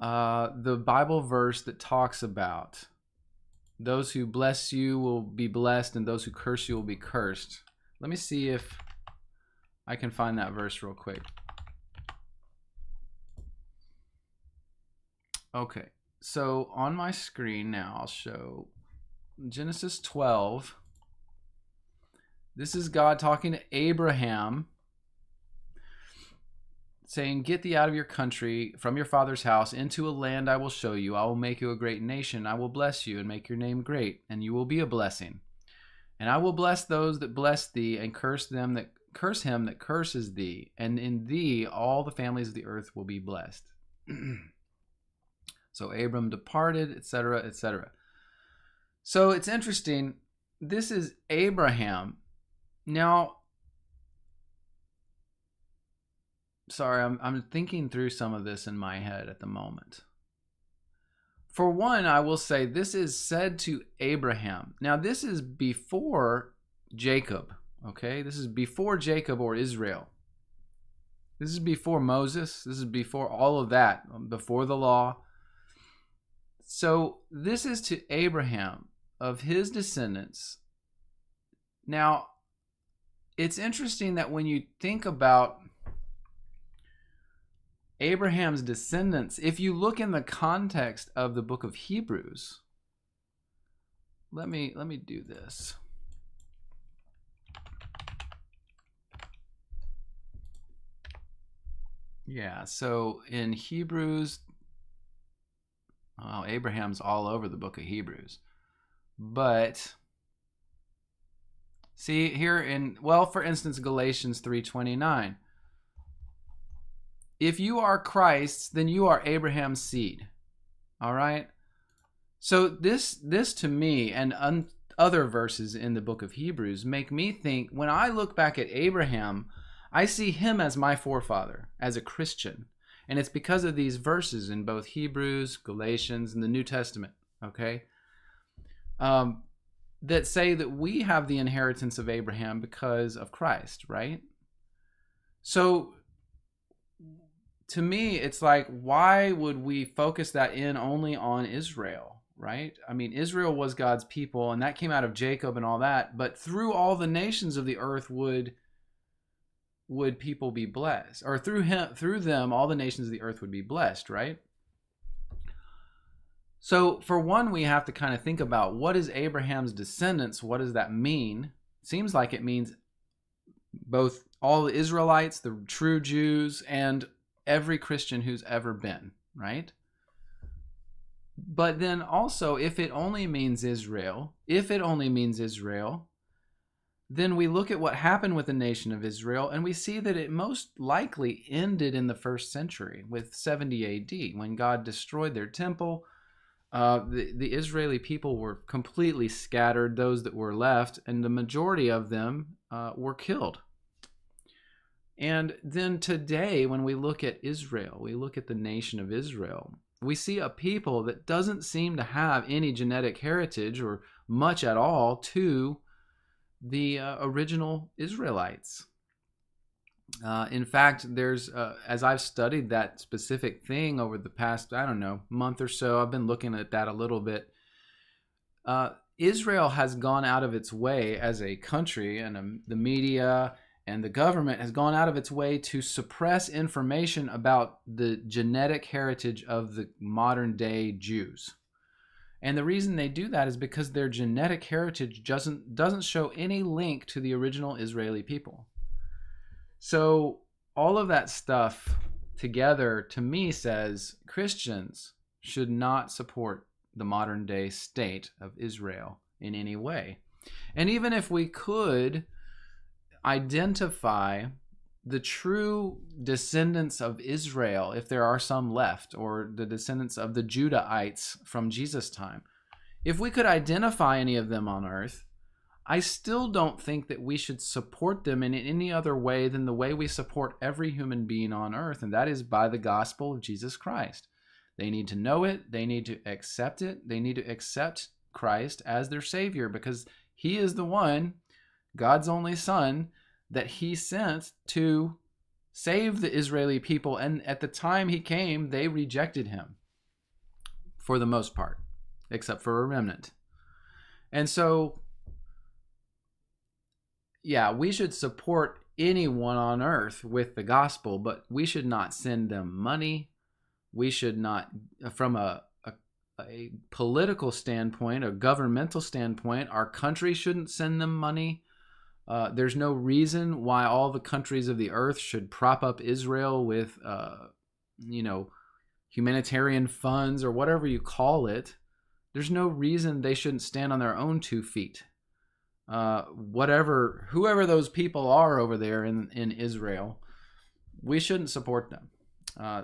the Bible verse that talks about those who bless you will be blessed and those who curse you will be cursed. Let me see if I can find that verse real quick. Okay, so on my screen now I'll show Genesis 12. This is God talking to Abraham, saying, "Get thee out of your country, from your father's house, into a land I will show you. I will make you a great nation. I will bless you and make your name great, and you will be a blessing. And I will bless those that bless thee, and curse him that curses thee. And in thee all the families of the earth will be blessed." So Abram departed, etc., etc. So it's interesting. This is Abraham. Now, sorry, I'm thinking through some of this in my head at the moment. For one, I will say this is said to Abraham. Now, this is before Jacob, okay? This is before Jacob or Israel. This is before Moses. This is before all of that, before the law. So this is to Abraham, of his descendants. Now, it's interesting that when you think about Abraham's descendants, if you look in the context of the book of Hebrews, let me do this. Yeah, so in Hebrews, Abraham's all over the book of Hebrews. But see here for instance, Galatians 3:29. If you are Christ's, then you are Abraham's seed. All right? So this to me and other verses in the book of Hebrews make me think, when I look back at Abraham, I see him as my forefather, as a Christian. And it's because of these verses in both Hebrews, Galatians, and the New Testament. Okay? that say that we have the inheritance of Abraham because of Christ, right? So to me, it's like, why would we focus that in only on Israel, right? I mean, Israel was God's people, and that came out of Jacob and all that, but through all the nations of the earth would people be blessed, or through them all the nations of the earth would be blessed, right? So for one, we have to kind of think about, what is Abraham's descendants? What does that mean? Seems like it means both all the Israelites, the true Jews, and every Christian who's ever been, right? But then also, if it only means Israel, then we look at what happened with the nation of Israel, and we see that it most likely ended in the 1st century with 70 AD, when God destroyed their temple. The Israeli people were completely scattered, those that were left, and the majority of them were killed. And then today, when we look at Israel, we look at the nation of Israel, we see a people that doesn't seem to have any genetic heritage or much at all to the original Israelites. In fact, there's, as I've studied that specific thing over the past, I don't know, month or so, I've been looking at that a little bit. Israel has gone out of its way as a country, and the media and the government has gone out of its way to suppress information about the genetic heritage of the modern day Jews. And the reason they do that is because their genetic heritage doesn't show any link to the original Israeli people. So all of that stuff together, to me, says Christians should not support the modern day state of Israel in any way. And even if we could identify the true descendants of Israel, if there are some left, or the descendants of the Judahites from Jesus' time, if we could identify any of them on earth, I still don't think that we should support them in any other way than the way we support every human being on earth, and that is by the gospel of Jesus Christ. They need to know it. They need to accept it. They need to accept Christ as their Savior, because He is the one, God's only Son, that He sent to save the Israeli people. And at the time He came, they rejected Him for the most part, except for a remnant. And so, yeah, we should support anyone on earth with the gospel, but we should not send them money. We should not, from a political standpoint, a governmental standpoint, our country shouldn't send them money. There's no reason why all the countries of the earth should prop up Israel with, humanitarian funds or whatever you call it. There's no reason they shouldn't stand on their own 2 feet. Whoever those people are over there in Israel, we shouldn't support them.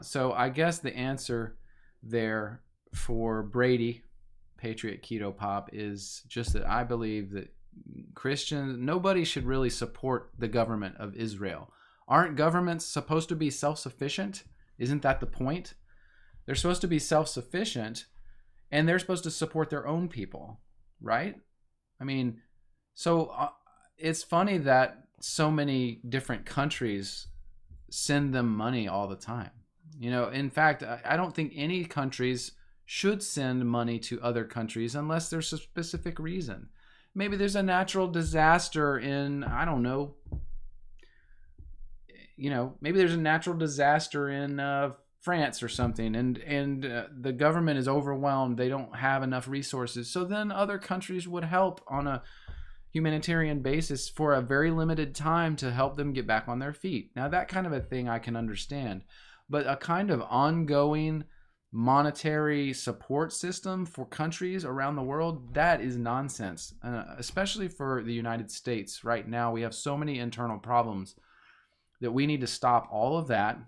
So I guess the answer there for Brady, Patriot Keto Pop, is just that I believe that nobody should really support the government of Israel. Aren't governments supposed to be self-sufficient? Isn't that the point? They're supposed to be self-sufficient, and they're supposed to support their own people, right? I mean, so it's funny that so many different countries send them money all the time. In fact, I don't think any countries should send money to other countries unless there's a specific reason. Maybe there's a natural disaster in, I don't know, maybe there's a natural disaster in France or something, and the government is overwhelmed. They don't have enough resources. So then other countries would help on a humanitarian basis for a very limited time to help them get back on their feet. Now, that kind of a thing I can understand, but a kind of ongoing monetary support system for countries around the world, that is nonsense, especially for the United States. Right now, we have so many internal problems that we need to stop all of that.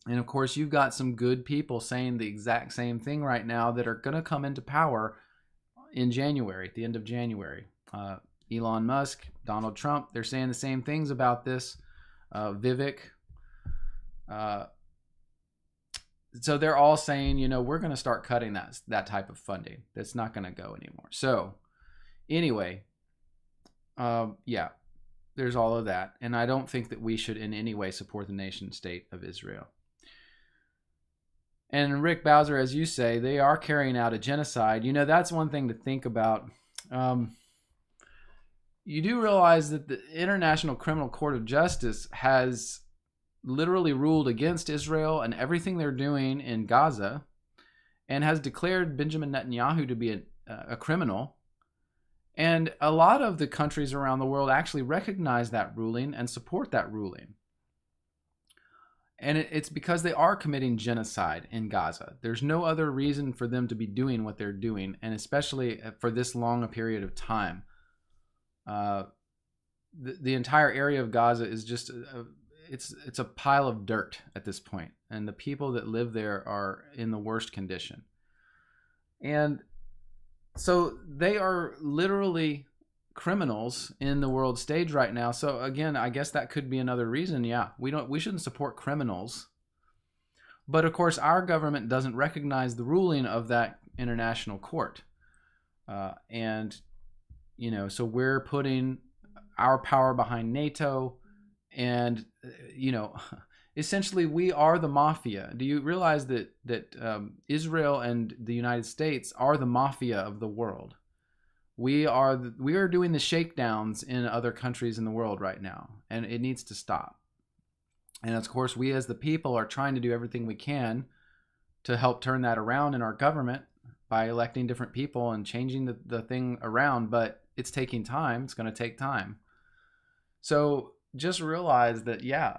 And of course, you've got some good people saying the exact same thing right now that are going to come into power in January, at the end of January. Elon Musk, Donald Trump, they're saying the same things about this. Vivek. So they're all saying, we're going to start cutting that type of funding. That's not going to go anymore. So Anyway, yeah, there's all of that. And I don't think that we should in any way support the nation state of Israel. And Rick Bowser, as you say, they are carrying out a genocide. You know, that's one thing to think about. You do realize that the International Criminal Court of Justice has literally ruled against Israel and everything they're doing in Gaza, and has declared Benjamin Netanyahu to be a criminal. And a lot of the countries around the world actually recognize that ruling and support that ruling. And it's because they are committing genocide in Gaza. There's no other reason for them to be doing what they're doing, and especially for this long a period of time. The entire area of Gaza is just it's a pile of dirt at this point, and the people that live there are in the worst condition. And so they are literally criminals in the world stage right now. So again, I guess that could be another reason. Yeah, we shouldn't support criminals. But of course, our government doesn't recognize the ruling of that international court. And you know, so we're putting our power behind NATO, and you know, essentially we are the mafia. Do you realize that Israel and the United States are the mafia of the world? We are doing the shakedowns in other countries in the world right now, and it needs to stop. And of course, we as the people are trying to do everything we can to help turn that around in our government by electing different people and changing the thing around, but it's taking time. It's going to take time. So just realize that, yeah,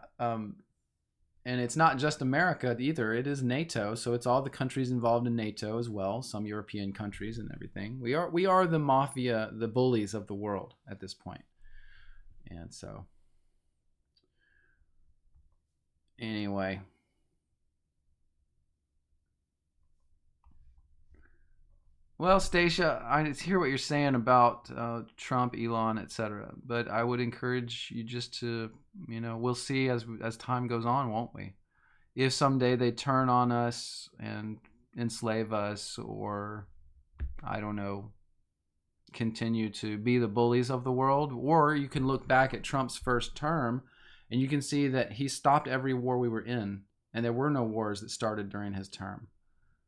and it's not just America either. It is NATO, so it's all the countries involved in NATO as well, some European countries and everything. We are the mafia, the bullies of the world at this point. And so, anyway. Well, Stacia, I hear what you're saying about Trump, Elon, etc. But I would encourage you just to, you know, we'll see as time goes on, won't we? If someday they turn on us and enslave us, or I don't know, continue to be the bullies of the world. Or you can look back at Trump's first term and you can see that he stopped every war we were in, and there were no wars that started during his term.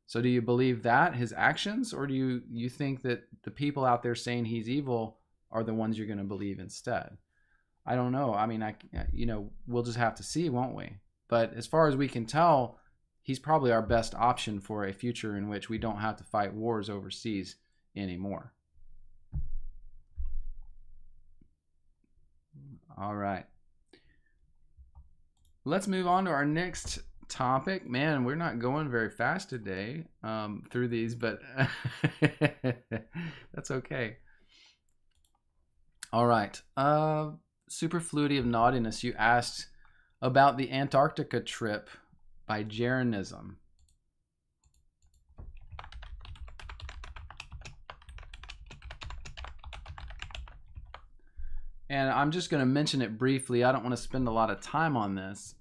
So do you believe that, his actions, or do you think that the people out there saying he's evil are the ones you're going to believe instead? I don't know. I mean, you know, we'll just have to see, won't we? But as far as we can tell, he's probably our best option for a future in which we don't have to fight wars overseas anymore. All right. Let's move on to our next topic. Man, we're not going very fast today through these, but that's okay. All right. Superfluity of Naughtiness, you asked about the Antarctica trip by Jeranism. And I'm just going to mention it briefly. I don't want to spend a lot of time on this.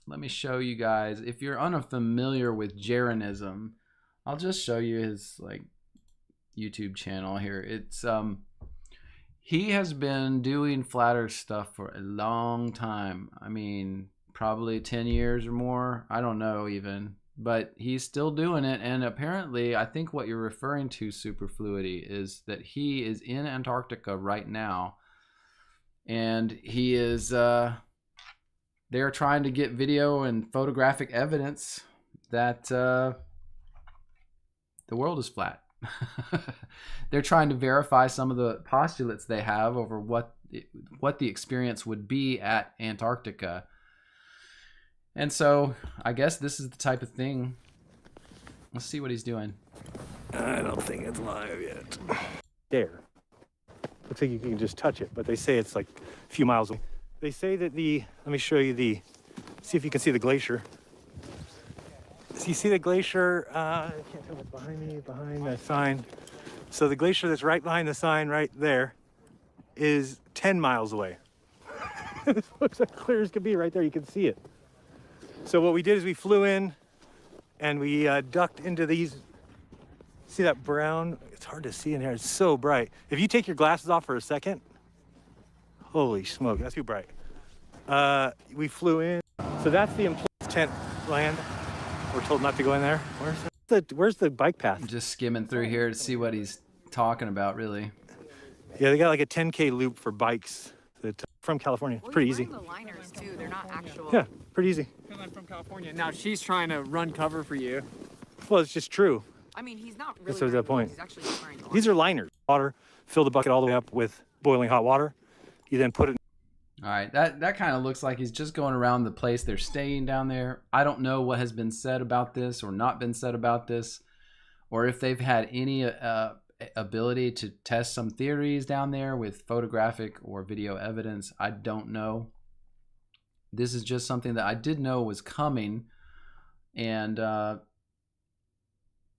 Let me show you guys. If you're unfamiliar with Jeranism, I'll just show you his like YouTube channel here. It's he has been doing flat earth stuff for a long time. I mean, probably 10 years or more. I don't know even, but he's still doing it. And apparently, I think what you're referring to, Superfluity, is that he is in Antarctica right now, and he is they're trying to get video and photographic evidence that the world is flat. They're trying to verify some of the postulates they have over what the experience would be at Antarctica. And so I guess this is the type of thing. Let's see what he's doing. I don't think it's live yet. There. Looks like you can just touch it, but they say it's like a few miles away. They say that let me show you see if you can see the glacier. So you see the glacier, I can't tell what's behind me, behind the sign. So the glacier that's right behind the sign right there is 10 miles away. This looks as clear as can be right there, you can see it. So what we did is we flew in and we ducked into these See that brown? It's hard to see in here. It's so bright. If you take your glasses off for a second, holy smoke, that's too bright. We flew in. So that's the employee's tent land. We're told not to go in there. Where's the bike path? I'm just skimming through here to see what he's talking about, really. Yeah, they got like a 10K loop for bikes that from California. It's pretty easy. The liners too. They're not actual. Yeah, pretty easy. Because I'm from California. Now she's trying to run cover for you. Well, it's just true. I mean, he's not really. That's the point. He's actually just wearing These are liners. Water, fill the bucket all the way up with boiling hot water. You then put it. All right, that kind of looks like he's just going around the place they're staying down there. I don't know what has been said about this or not been said about this, or if they've had any ability to test some theories down there with photographic or video evidence. I don't know. This is just something that I did know was coming, and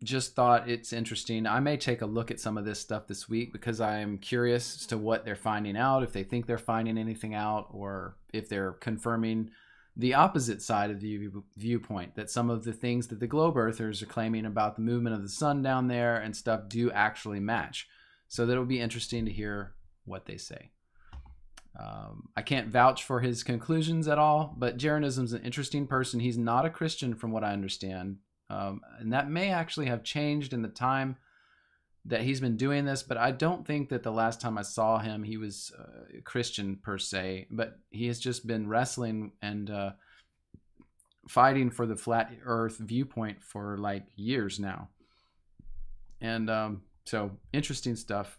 just thought it's interesting. I may take a look at some of this stuff this week because I am curious as to what they're finding out, if they think they're finding anything out, or if they're confirming the opposite side of the viewpoint, that some of the things that the globe earthers are claiming about the movement of the sun down there and stuff do actually match. So that'll be interesting to hear what they say. I can't vouch for his conclusions at all, but Jeranism's an interesting person. He's not a Christian from what I understand. And that may actually have changed in the time that he's been doing this, but I don't think that the last time I saw him, he was a Christian per se, but he has just been wrestling and fighting for the flat earth viewpoint for like years now. And so interesting stuff.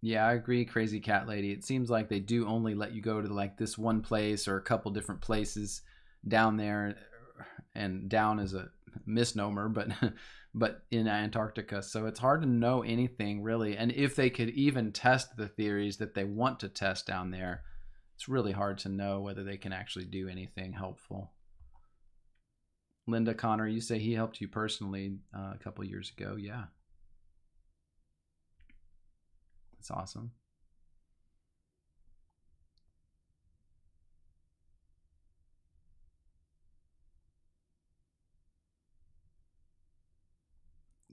Yeah, I agree, Crazy Cat Lady. It seems like they do only let you go to like this one place or a couple different places down there, and down is a misnomer, but in Antarctica. So it's hard to know anything really. And if they could even test the theories that they want to test down there, it's really hard to know whether they can actually do anything helpful. Linda Connor, you say he helped you personally a couple years ago. Yeah. That's awesome.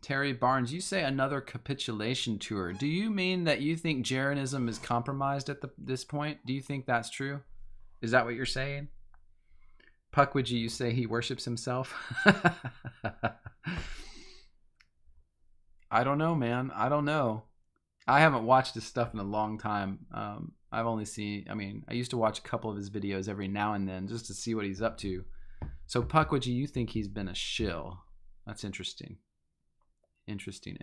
Terry Barnes, you say another capitulation tour. Do you mean that you think Jeranism is compromised at this point? Do you think that's true? Is that what you're saying? Puckwidgey, you say he worships himself? I don't know, man. I don't know. I haven't watched his stuff in a long time. I've only seen, I used to watch a couple of his videos every now and then just to see what he's up to. So Puckwidgey, you think he's been a shill. That's interesting. Interesting.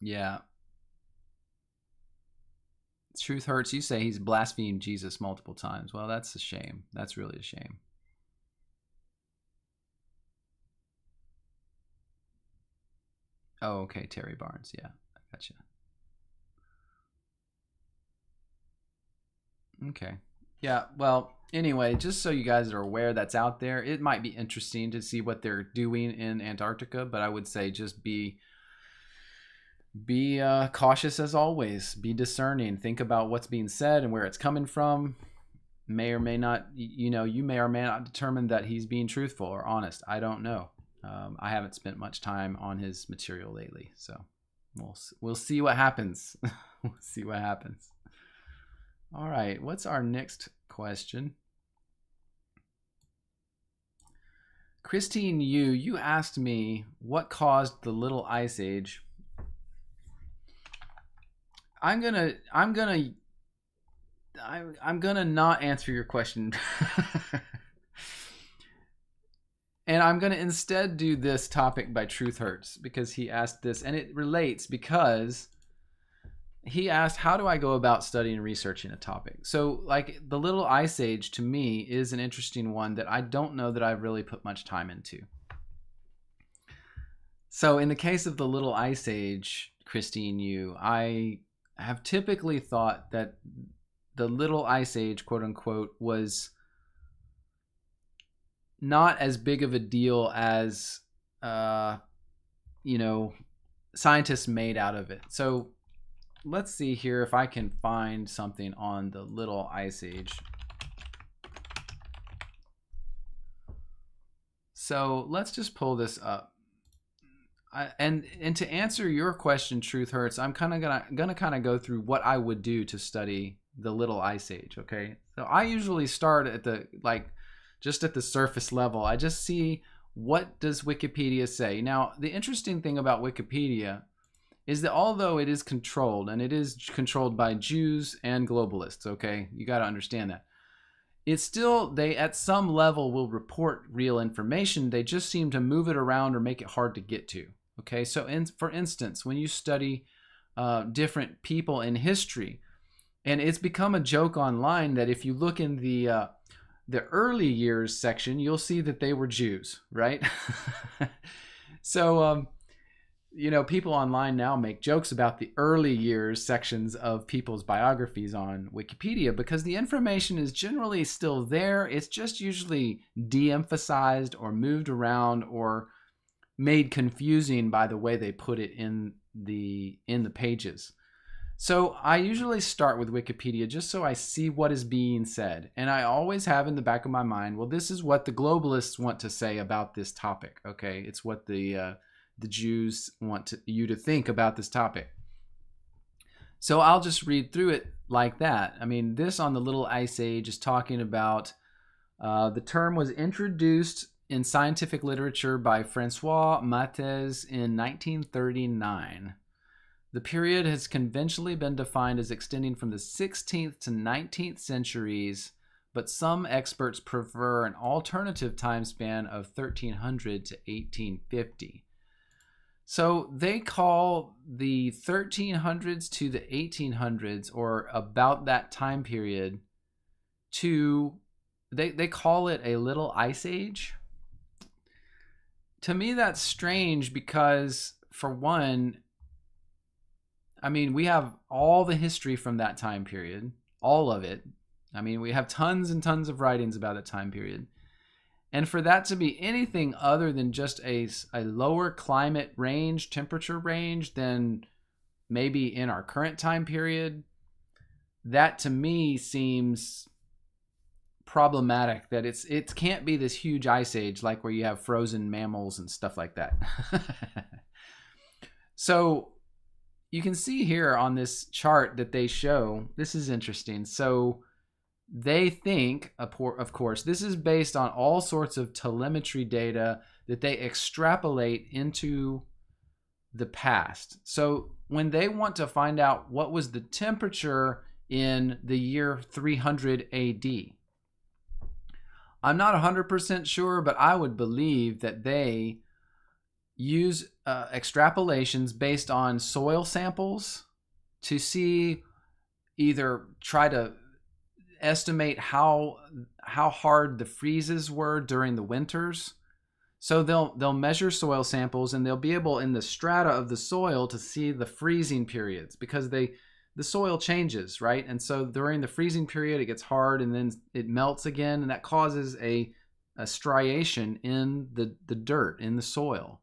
Yeah. Truth hurts. You say he's blasphemed Jesus multiple times. Well, that's a shame. That's really a shame. Oh, okay, Terry Barnes. Yeah, I gotcha. Okay. Yeah, well, anyway, just so you guys are aware that's out there, it might be interesting to see what they're doing in Antarctica, but I would say just be cautious as always. Be discerning. Think about what's being said and where it's coming from. May or may not, you may or may not determine that he's being truthful or honest. I don't know. I haven't spent much time on his material lately, so we'll see what happens. We'll see what happens. All right, what's our next question? Christine, you asked me what caused the Little Ice Age. I'm gonna not answer your question. And I'm going to instead do this topic by Truth Hurts, because he asked this, and it relates because he asked, how do I go about studying and researching a topic? So like the Little Ice Age to me is an interesting one that I don't know that I've really put much time into. So in the case of the Little Ice Age, Christine, I have typically thought that the Little Ice Age, quote unquote, was not as big of a deal as scientists made out of it. So let's see here if I can find something on the Little Ice Age. So let's just pull this up. And to answer your question, Truth Hurts, I'm kind of gonna kind of go through what I would do to study the Little Ice Age. Okay, so I usually start at the just at the surface level. I just see, what does Wikipedia say. Now, the interesting thing about Wikipedia is that although it is controlled, and it is controlled by Jews and globalists, okay, you got to understand that, it's still, they at some level will report real information. They just seem to move it around or make it hard to get to. Okay, so for instance, when you study different people in history, and it's become a joke online that if you look in the early years section, you'll see that they were Jews, right? So, you know, people online now make jokes about the early years sections of people's biographies on Wikipedia because the information is generally still there. It's just usually de-emphasized or moved around or made confusing by the way they put it in the pages. So I usually start with Wikipedia just so I see what is being said. And I always have in the back of my mind, well, this is what the globalists want to say about this topic. Okay, it's what the Jews want you to think about this topic. So I'll just read through it like that. I mean, this on the Little Ice Age is talking about the term was introduced in scientific literature by Francois Matthes in 1939. The period has conventionally been defined as extending from the 16th to 19th centuries, but some experts prefer an alternative time span of 1300 to 1850. So they call the 1300s to the 1800s, or about that time period, they call it a Little Ice Age. To me, that's strange because, for one, I mean, we have all the history from that time period, all of it. I mean, we have tons and tons of writings about that time period. And for that to be anything other than just a lower climate range, temperature range than maybe in our current time period, that to me seems problematic, that it can't be this huge ice age like where you have frozen mammals and stuff like that. So you can see here on this chart that they show, this is interesting. So they think, of course, this is based on all sorts of telemetry data that they extrapolate into the past. So when they want to find out what was the temperature in the year 300 AD, I'm not 100% sure, but I would believe that they use extrapolations based on soil samples to see, either try to estimate how hard the freezes were during the winters. So they'll measure soil samples, and they'll be able in the strata of the soil to see the freezing periods, because the soil changes, right? And so during the freezing period it gets hard and then it melts again, and that causes a striation in the dirt, in the soil.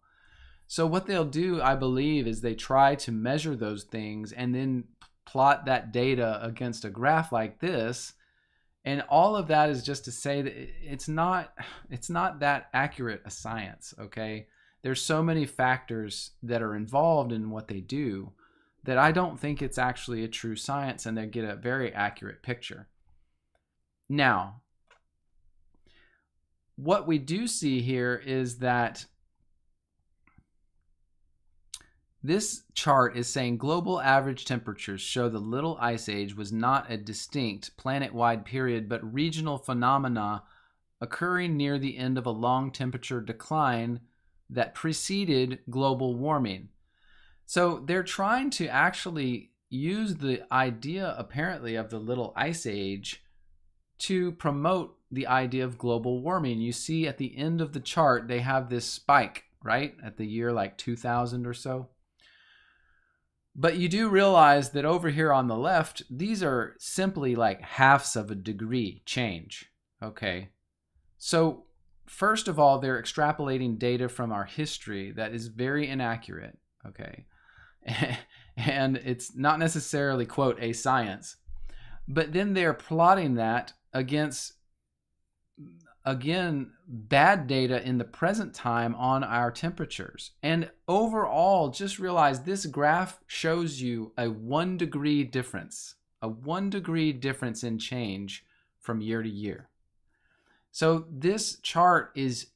So what they'll do, I believe, is they try to measure those things and then plot that data against a graph like this. And all of that is just to say that it's not that accurate a science, okay? There's so many factors that are involved in what they do that I don't think it's actually a true science, and they get a very accurate picture. Now, what we do see here is that this chart is saying global average temperatures show the Little Ice Age was not a distinct planet-wide period, but regional phenomena occurring near the end of a long temperature decline that preceded global warming. So they're trying to actually use the idea, apparently, of the Little Ice Age to promote the idea of global warming. You see at the end of the chart, they have this spike, right? At the year like 2000 or so. But you do realize that over here on the left, these are simply like halves of a degree change, okay? So first of all, they're extrapolating data from our history that is very inaccurate, okay? and it's not necessarily, quote, a science. But then they're plotting that against, again, bad data in the present time on our temperatures. And overall, just realize this graph shows you a 1 degree difference, a 1 degree difference in change from year to year. So this chart is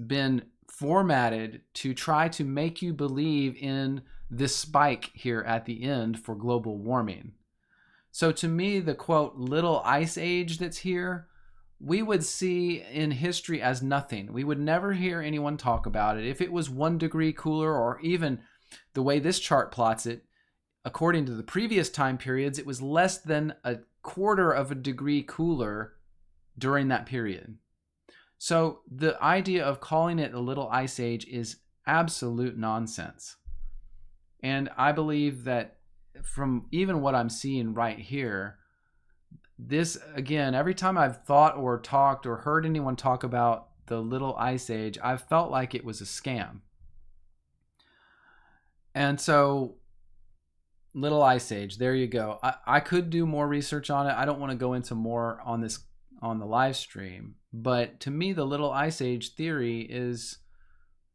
been formatted to try to make you believe in this spike here at the end for global warming. So to me, the quote, little ice age that's here, we would see in history as nothing. We would never hear anyone talk about it. If it was 1 degree cooler, or even the way this chart plots it, according to the previous time periods, it was less than 1/4 of a degree cooler during that period. So the idea of calling it a little ice age is absolute nonsense. And I believe that from even what I'm seeing right here, this, again, every time I've thought or talked or heard anyone talk about the little ice age, I've felt like it was a scam. And so little ice age, there you go. I could do more research on it. I don't want to go into more on this on the live stream, but to me, the little ice age theory is,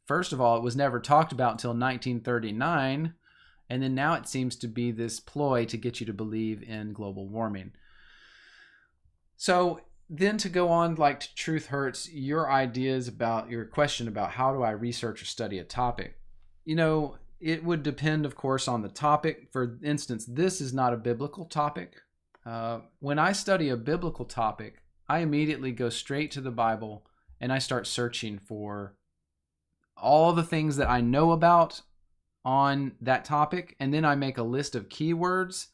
first of all, it was never talked about until 1939, and then now it seems to be this ploy to get you to believe in global warming. So then to go on, like, to Truth Hurts, your ideas about your question about how do I research or study a topic, it would depend, of course, on the topic. For instance, this is not a biblical topic. When I study a biblical topic, I immediately go straight to the Bible and I start searching for all the things that I know about on that topic. And then I make a list of keywords,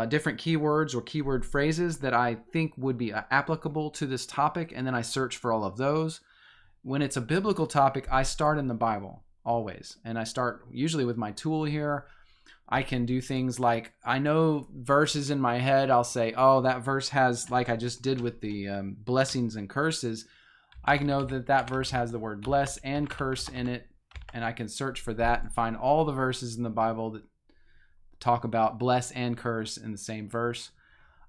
different keywords or keyword phrases that I think would be applicable to this topic. And then I search for all of those. When it's a biblical topic, I start in the Bible always. And I start usually with my tool here. I can do things like, I know verses in my head. I'll say, oh, that verse has, like I just did with the blessings and curses. I know that that verse has the word bless and curse in it. And I can search for that and find all the verses in the Bible that talk about bless and curse in the same verse.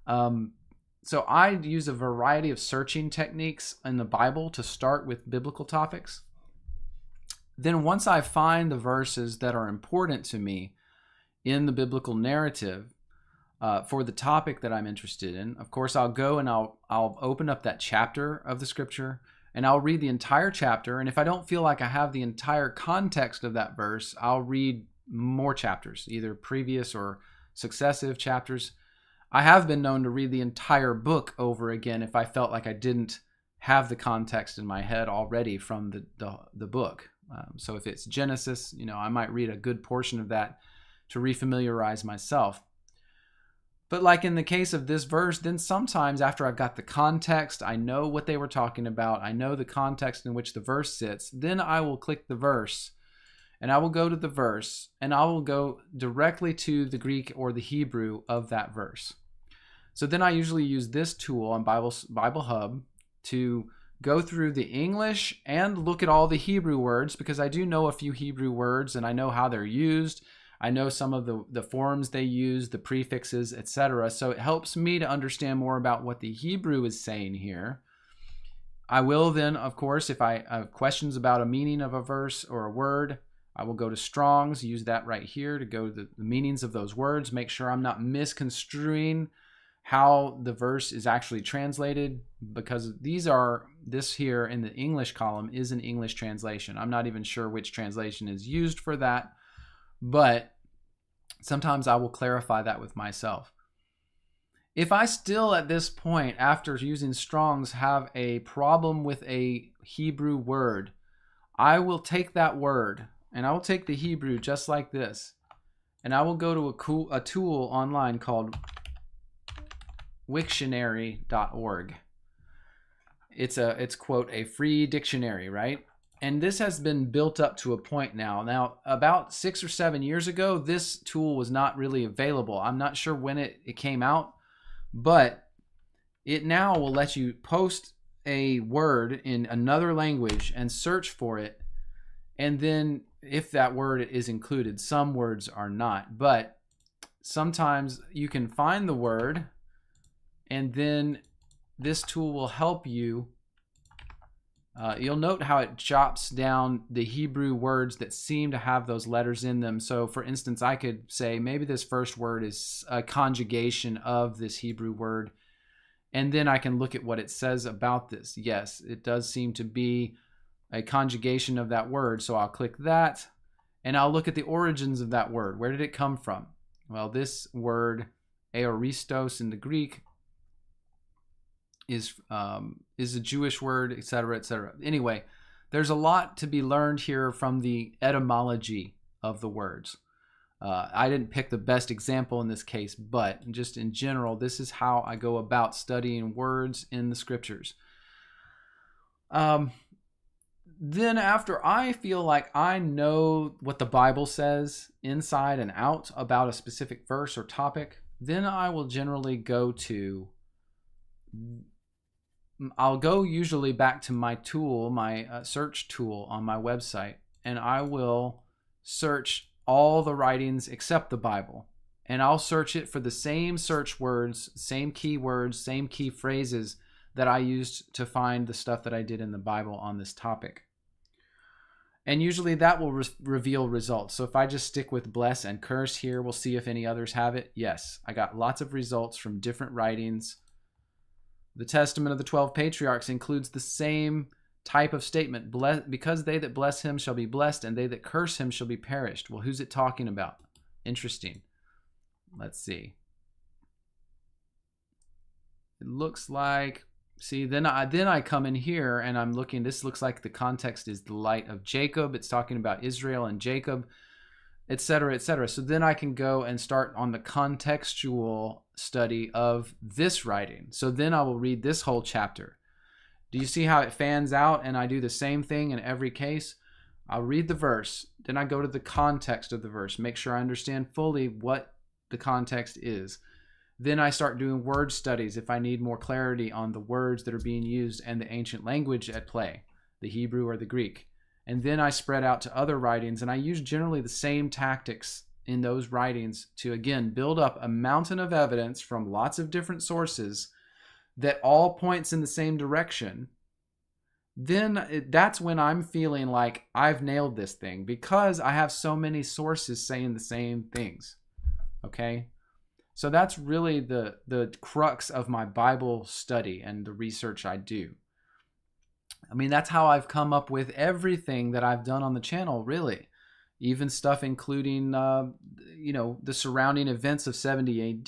So I use a variety of searching techniques in the Bible to start with biblical topics. Then once I find the verses that are important to me in the biblical narrative for the topic that I'm interested in, of course, I'll go and I'll open up that chapter of the scripture and I'll read the entire chapter. And if I don't feel like I have the entire context of that verse, I'll read more chapters, either previous or successive chapters. I have been known to read the entire book over again if I felt like I didn't have the context in my head already from the book. So if it's Genesis, I might read a good portion of that to refamiliarize myself. But like in the case of this verse, then sometimes after I've got the context, I know what they were talking about, I know the context in which the verse sits, then I will click the verse and I will go to the verse and I will go directly to the Greek or the Hebrew of that verse. So then I usually use this tool on Bible Hub to go through the English and look at all the Hebrew words, because I do know a few Hebrew words and I know how they're used. I know some of the forms they use, the prefixes, etc. So it helps me to understand more about what the Hebrew is saying here. I will then, of course, if I have questions about a meaning of a verse or a word, I will go to Strong's, use that right here to go to the meanings of those words, make sure I'm not misconstruing how the verse is actually translated, because this here in the English column is an English translation. I'm not even sure which translation is used for that, but sometimes I will clarify that with myself. If I still at this point, after using Strong's, have a problem with a Hebrew word, I will take that word and I will take the Hebrew just like this, and I will go to a tool online called Wiktionary.org. It's quote a free dictionary, right? And this has been built up to a point now. Now, about 6 or 7 years ago, this tool was not really available. I'm not sure when it came out, but it now will let you post a word in another language and search for it. And then if that word is included, some words are not. But sometimes you can find the word, and then this tool will help you. You'll note how it jots down the Hebrew words that seem to have those letters in them. So for instance, I could say maybe this first word is a conjugation of this Hebrew word. And then I can look at what it says about this. Yes, it does seem to be a conjugation of that word. So I'll click that, and I'll look at the origins of that word. Where did it come from? Well, this word, aoristos in the Greek, is a Jewish word, etc., etc. Anyway, there's a lot to be learned here from the etymology of the words. I didn't pick the best example in this case, but just in general, this is how I go about studying words in the scriptures. Then after I feel like I know what the Bible says inside and out about a specific verse or topic, then I will generally I'll go usually back to my tool, my search tool on my website, and I will search all the writings except the Bible. And I'll search it for the same search words, same keywords, same key phrases that I used to find the stuff that I did in the Bible on this topic. And usually that will reveal results. So if I just stick with bless and curse here, we'll see if any others have it. Yes, I got lots of results from different writings. The Testament of the 12 Patriarchs includes the same type of statement. Because they that bless him shall be blessed, and they that curse him shall be perished. Well, who's it talking about? Interesting. Let's see. It looks like, see, then I come in here and I'm looking. This looks like the context is the light of Jacob. It's talking about Israel and Jacob, etc., etc. So then I can go and start on the contextual study of this writing. So then I will read this whole chapter. Do you see how it fans out? And I do the same thing in every case. I'll read the verse, then I go to the context of the verse, make sure I understand fully what the context is. Then I start doing word studies if I need more clarity on the words that are being used and the ancient language at play, the Hebrew or the Greek. And then I spread out to other writings, and I use generally the same tactics in those writings to, again, build up a mountain of evidence from lots of different sources that all points in the same direction. Then that's when I'm feeling like I've nailed this thing, because I have so many sources saying the same things. Okay? So that's really the crux of my Bible study and the research I do. I mean, that's how I've come up with everything that I've done on the channel, really. Even stuff including, the surrounding events of 70 AD,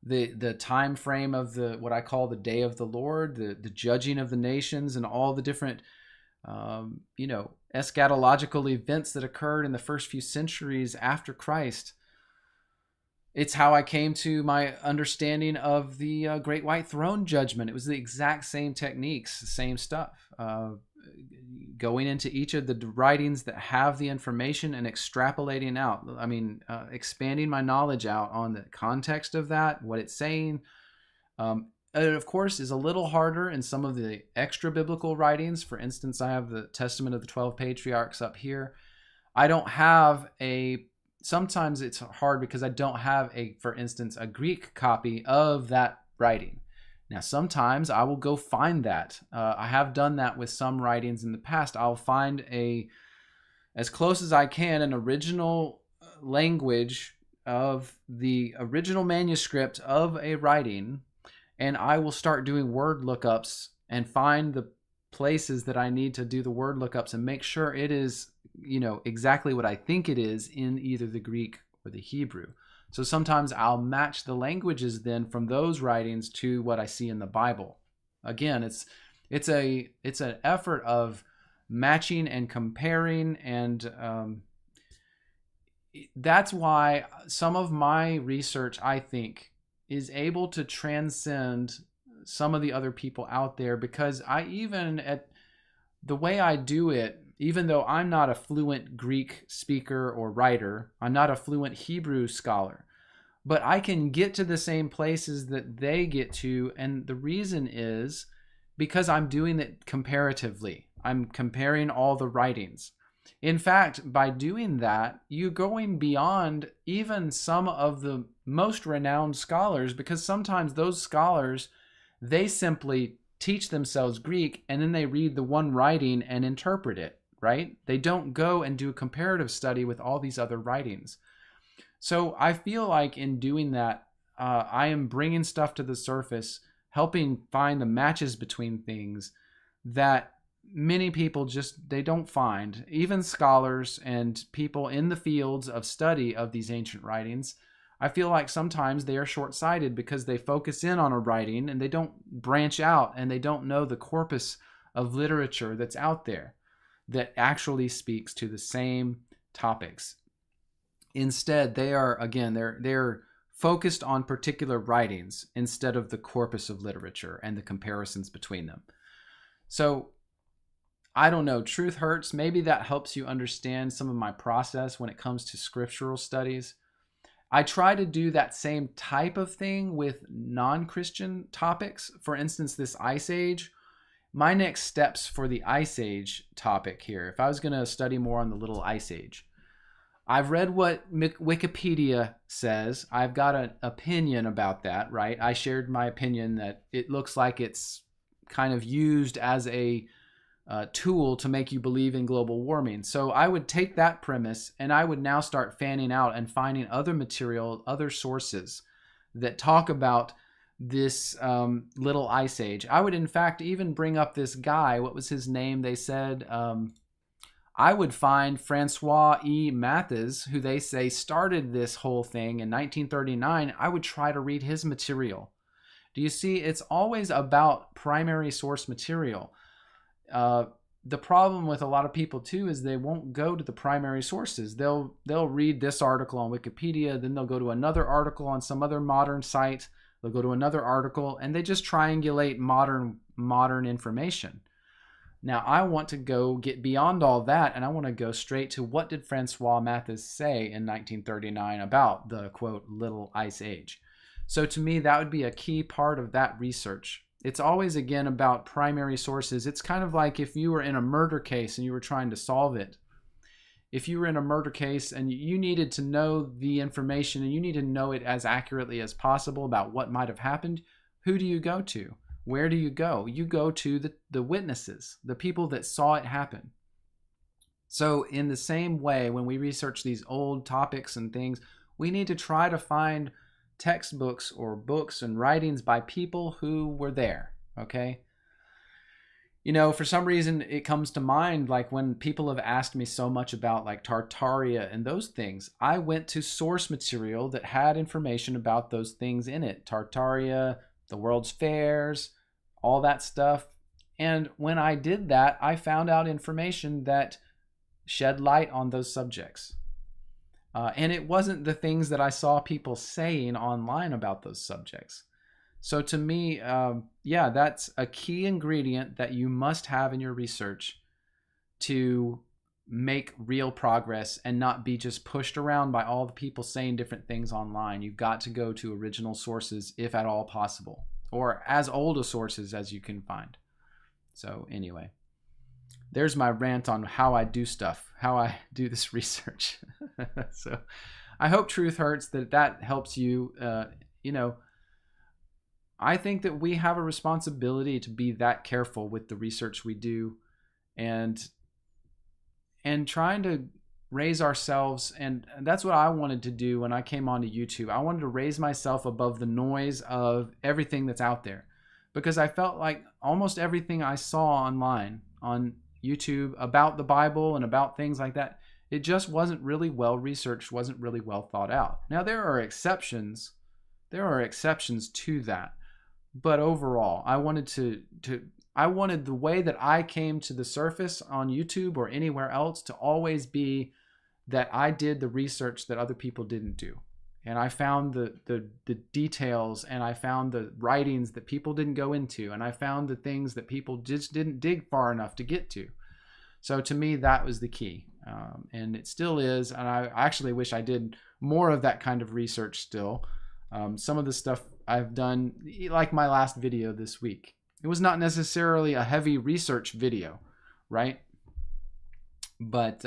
the time frame of what I call the Day of the Lord, the judging of the nations, and all the different, eschatological events that occurred in the first few centuries after Christ. It's how I came to my understanding of the Great White Throne judgment. It was the exact same techniques, the same stuff. Going into each of the writings that have the information and extrapolating out. I mean, expanding my knowledge out on the context of that, what it's saying. It, of course, is a little harder in some of the extra biblical writings. For instance, I have the Testament of the 12 Patriarchs up here. I don't have sometimes it's hard because I don't have for instance, a Greek copy of that writing. Now, sometimes I will go find that. I have done that with some writings in the past. I'll find as close as I can, an original language of the original manuscript of a writing, and I will start doing word lookups and find the places that I need to do the word lookups and make sure it is, exactly what I think it is in either the Greek or the Hebrew. So sometimes I'll match the languages then from those writings to what I see in the Bible. Again, it's an effort of matching and comparing, and that's why some of my research, I think, is able to transcend some of the other people out there, because at the way I do it, even though I'm not a fluent Greek speaker or writer, I'm not a fluent Hebrew scholar, but I can get to the same places that they get to. And the reason is because I'm doing it comparatively. I'm comparing all the writings. In fact, by doing that, you're going beyond even some of the most renowned scholars, because sometimes those scholars, they simply teach themselves Greek and then they read the one writing and interpret it, right? They don't go and do a comparative study with all these other writings. So I feel like in doing that, I am bringing stuff to the surface, helping find the matches between things that many people just, they don't find. Even scholars and people in the fields of study of these ancient writings, I feel like sometimes they are short-sighted because they focus in on a writing and they don't branch out, and they don't know the corpus of literature that's out there that actually speaks to the same topics. Instead, they are, again, they're focused on particular writings instead of the corpus of literature and the comparisons between them. So I don't know, truth hurts. Maybe that helps you understand some of my process when it comes to scriptural studies. I try to do that same type of thing with non-Christian topics. For instance, this Ice Age. My next steps for the Ice Age topic here, if I was going to study more on the Little Ice Age, I've read what Wikipedia says. I've got an opinion about that, right? I shared my opinion that it looks like it's kind of used as a tool to make you believe in global warming. So I would take that premise and I would now start fanning out and finding other material, other sources that talk about this little ice age. I would in fact even bring up this guy. What was his name? They said I would find Francois E. Matthes, who they say started this whole thing in 1939. I would try to read his material. Do you see? It's always about primary source material. The problem with a lot of people too is they won't go to the primary sources. They'll read this article on Wikipedia, then they'll go to another article on some other modern site. They'll go to another article, and they just triangulate modern information. Now, I want to go get beyond all that, and I want to go straight to what did Francois Matthes say in 1939 about the, quote, Little Ice Age. So to me, that would be a key part of that research. It's always, again, about primary sources. It's kind of like if you were in a murder case and you were trying to solve it. If you were in a murder case and you needed to know the information and you need to know it as accurately as possible about what might have happened, who do you go to? Where do you go? You go to the witnesses, the people that saw it happen. So in the same way, when we research these old topics and things, we need to try to find textbooks or books and writings by people who were there, okay? You know, for some reason, it comes to mind, like when people have asked me so much about like Tartaria and those things, I went to source material that had information about those things in it. Tartaria, the World's Fairs, all that stuff. And when I did that, I found out information that shed light on those subjects. And it wasn't the things that I saw people saying online about those subjects. So to me, yeah, that's a key ingredient that you must have in your research to make real progress and not be just pushed around by all the people saying different things online. You've got to go to original sources if at all possible, or as old a sources as you can find. So anyway, there's my rant on how I do stuff, how I do this research. So I hope truth hurts, that helps you. You know, I think that we have a responsibility to be that careful with the research we do, and trying to raise ourselves. And that's what I wanted to do when I came onto YouTube. I wanted to raise myself above the noise of everything that's out there, because I felt like almost everything I saw online on YouTube about the Bible and about things like that, it just wasn't really well researched, wasn't really well thought out. Now there are exceptions. There are exceptions to that. But overall, I wanted I wanted the way that I came to the surface on YouTube or anywhere else to always be that I did the research that other people didn't do. And I found the details, and I found the writings that people didn't go into, and I found the things that people just didn't dig far enough to get to. So to me, that was the key. And it still is. And I actually wish I did more of that kind of research still. Some of the stuff I've done, like my last video this week, it was not necessarily a heavy research video, right? But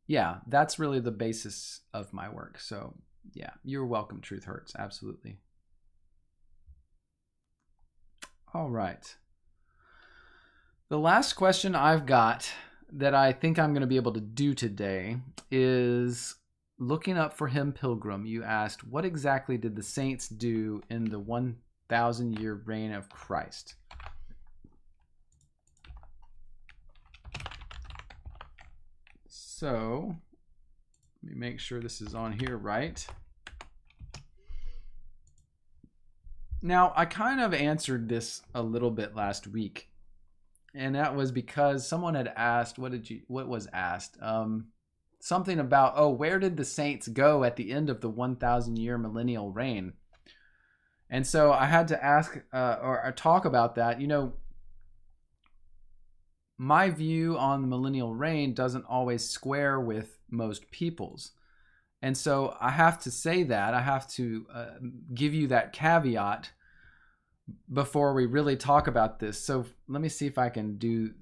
yeah, that's really the basis of my work. So yeah, you're welcome, Truth Hurts. Absolutely. All right. The last question I've got that I think I'm going to be able to do today is looking up for him, Pilgrim. You asked, what exactly did the saints do in the 1,000-year reign of Christ? So let me make sure this is on here right. Now, I kind of answered this a little bit last week, and that was because someone had asked, what was asked? Something about, oh, where did the saints go at the end of the 1,000-year millennial reign? And so I had to ask or talk about that. You know, my view on the millennial reign doesn't always square with most people's. And so I have to say that. I have to give you that caveat before we really talk about this. So let me see if I can do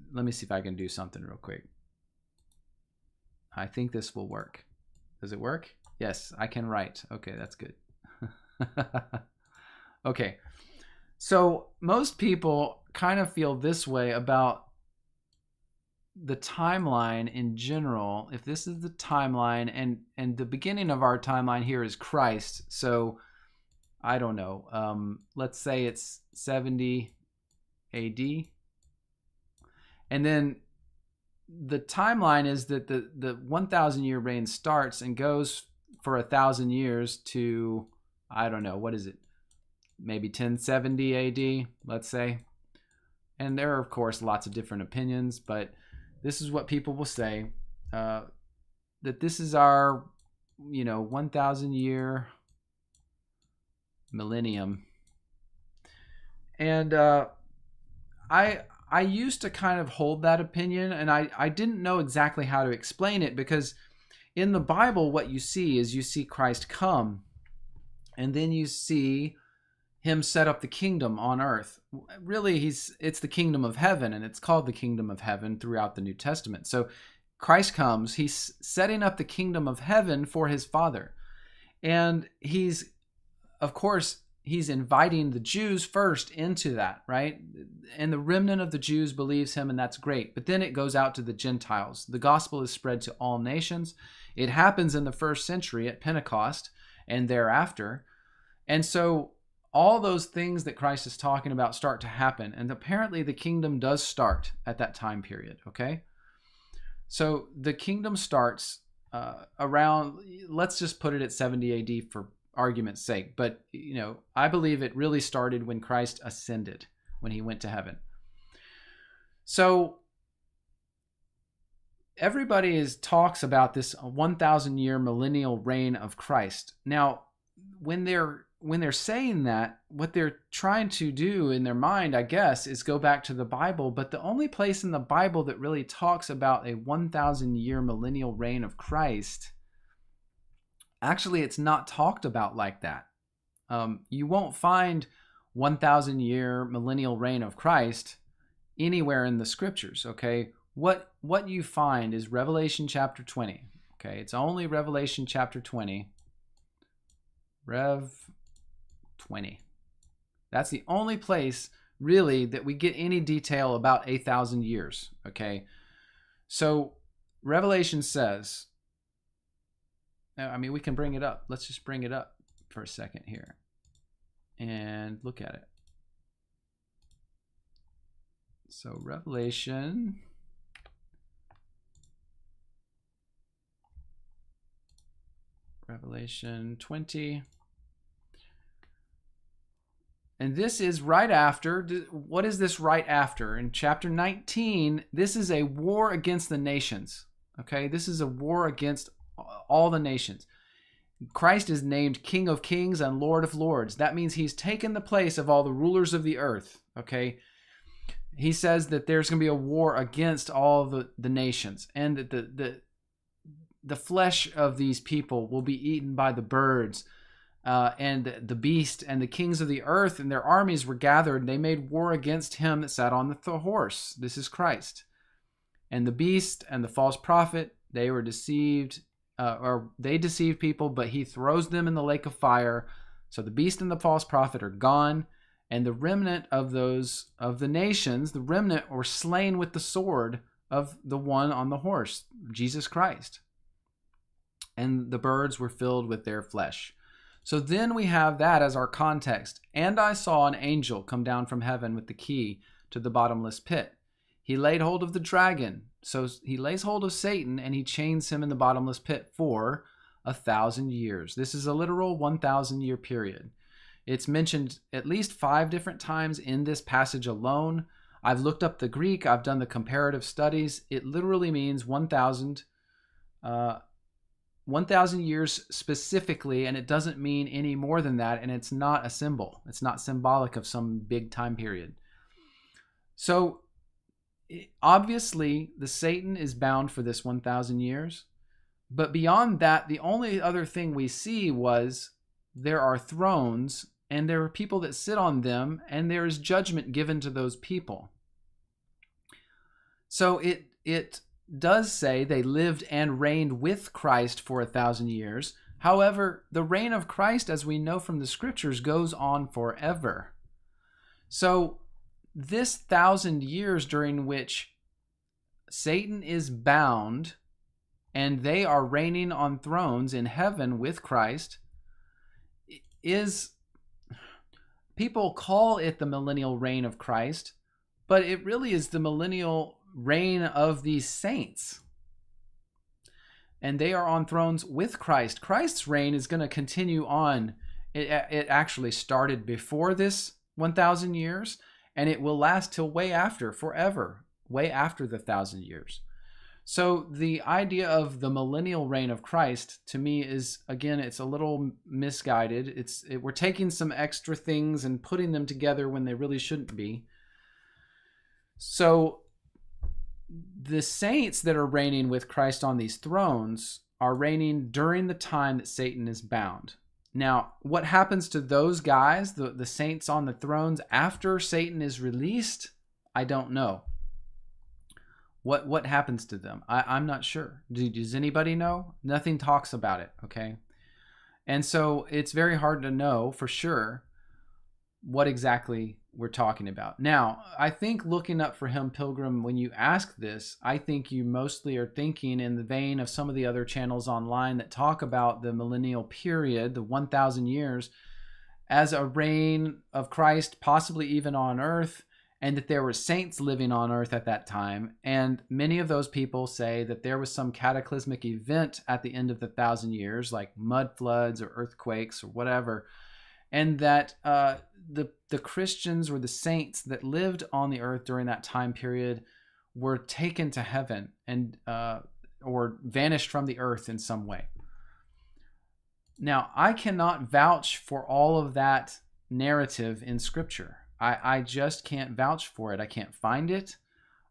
something real quick. I think this will work. Does it work? Yes, I can write. Okay, that's good. Okay. So most people kind of feel this way about the timeline in general. If this is the timeline and the beginning of our timeline here is Christ. So I don't know. Let's say it's 70 AD. And then the timeline is that the 1,000-year reign starts and goes for 1,000 years to, I don't know, what is it? Maybe 1070 AD, let's say. And there are, of course, lots of different opinions, but this is what people will say, that this is our, 1,000-year millennium. And I used to kind of hold that opinion, and I didn't know exactly how to explain it, because in the Bible, what you see is you see Christ come, and then you see him set up the kingdom on earth. Really, it's the kingdom of heaven, and it's called the kingdom of heaven throughout the New Testament. So Christ comes, he's setting up the kingdom of heaven for his Father. And he's inviting the Jews first into that, right? And the remnant of the Jews believes him, and that's great. But then it goes out to the Gentiles. The gospel is spread to all nations. It happens in the first century at Pentecost and thereafter. And so all those things that Christ is talking about start to happen. And apparently the kingdom does start at that time period, okay? So the kingdom starts around, let's just put it at 70 AD for argument's sake. But, I believe it really started when Christ ascended, when he went to heaven. So everybody talks about this 1,000-year millennial reign of Christ. Now, when they're saying that, what they're trying to do in their mind, I guess, is go back to the Bible. But the only place in the Bible that really talks about a 1,000-year millennial reign of Christ, actually, it's not talked about like that. You won't find 1,000-year millennial reign of Christ anywhere in the scriptures, okay? What you find is Revelation chapter 20, okay? It's only Revelation chapter 20. Rev 20. That's the only place really that we get any detail about 1,000 years, okay? So Revelation says, we can bring it up. Let's just bring it up for a second here and look at it. So Revelation Revelation 20. And this is right after. What is this right after? In chapter 19, this is a war against the nations. Okay, this is a war against all the nations. Christ is named King of Kings and Lord of Lords. That means he's taken the place of all the rulers of the earth. Okay, he says that there's going to be a war against all the nations, and that the flesh of these people will be eaten by the birds. And the beast and the kings of the earth and their armies were gathered, and they made war against him that sat on the horse. This is Christ. And the beast and the false prophet, they were deceived, or they deceived people, but he throws them in the lake of fire. So the beast and the false prophet are gone, and the remnant of the nations, the remnant were slain with the sword of the one on the horse, Jesus Christ. And the birds were filled with their flesh. So then we have that as our context. And I saw an angel come down from heaven with the key to the bottomless pit. He laid hold of the dragon. So he lays hold of Satan and he chains him in the bottomless pit for 1,000 years. This is a literal 1,000-year period. It's mentioned at least 5 different times in this passage alone. I've looked up the Greek. I've done the comparative studies. It literally means 1,000 years specifically, and it doesn't mean any more than that, and it's not a symbol. It's not symbolic of some big time period. So obviously, the Satan is bound for this 1,000 years, but beyond that, the only other thing we see was there are thrones, and there are people that sit on them, and there is judgment given to those people. So it does say they lived and reigned with Christ for 1,000 years. However, the reign of Christ, as we know from the scriptures, goes on forever. So this 1,000 years during which Satan is bound and they are reigning on thrones in heaven with Christ is, people call it the millennial reign of Christ, but it really is the millennial reign of these saints. And they are on thrones with Christ. Christ's reign is going to continue on. It actually started before this 1,000 years, and it will last till way after, forever, way after the 1,000 years. So the idea of the millennial reign of Christ, to me, is, again, it's a little misguided. We're taking some extra things and putting them together when they really shouldn't be. So the saints that are reigning with Christ on these thrones are reigning during the time that Satan is bound. Now, what happens to those guys, the saints on the thrones, after Satan is released? I don't know. What happens to them? I'm not sure. Does anybody know? Nothing talks about it, okay? And so it's very hard to know for sure what exactly we're talking about. Now, I think looking up for him, Pilgrim, when you ask this, I think you mostly are thinking in the vein of some of the other channels online that talk about the millennial period, the 1,000 years, as a reign of Christ, possibly even on earth, and that there were saints living on earth at that time. And many of those people say that there was some cataclysmic event at the end of the 1,000 years, like mud floods or earthquakes or whatever, and that the Christians or the saints that lived on the earth during that time period were taken to heaven and or vanished from the earth in some way. Now, I cannot vouch for all of that narrative in Scripture. I just can't vouch for it. I can't find it.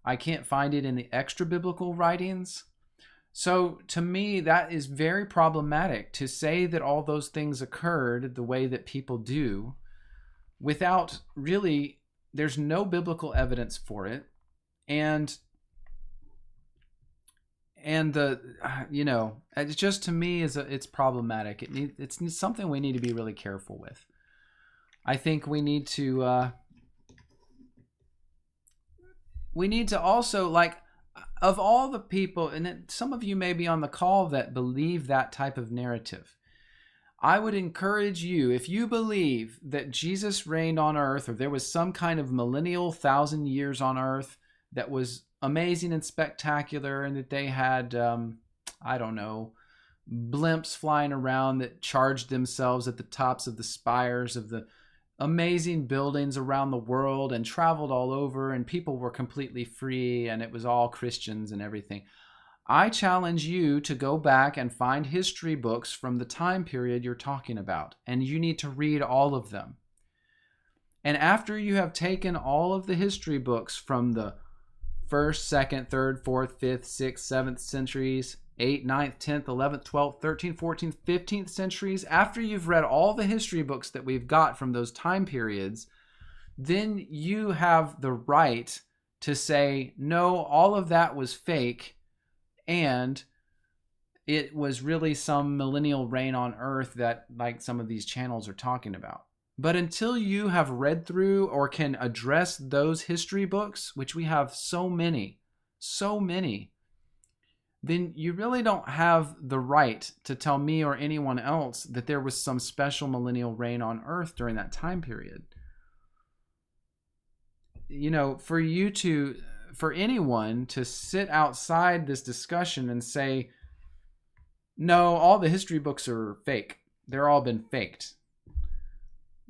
I can't find it in the extra biblical writings. So to me, that is very problematic to say that all those things occurred the way that people do without really, there's no biblical evidence for it. And the, it just, to me, it's problematic. It's something we need to be really careful with. I think we need to also, like, of all the people, and some of you may be on the call that believe that type of narrative, I would encourage you, if you believe that Jesus reigned on earth, or there was some kind of millennial 1,000 years on earth that was amazing and spectacular, and that they had, blimps flying around that charged themselves at the tops of the spires of the amazing buildings around the world and traveled all over, and people were completely free, and it was all Christians and everything. I challenge you to go back and find history books from the time period you're talking about, and you need to read all of them. And after you have taken all of the history books from the 1st, 2nd, 3rd, 4th, 5th, 6th, 7th centuries, 8th, 9th, 10th, 11th, 12th, 13th, 14th, 15th centuries, after you've read all the history books that we've got from those time periods, then you have the right to say, no, all of that was fake, and it was really some millennial reign on earth that like some of these channels are talking about. But until you have read through or can address those history books, which we have so many, then you really don't have the right to tell me or anyone else that there was some special millennial reign on earth during that time period. You know, for anyone to sit outside this discussion and say, no, all the history books are fake, they're all been faked,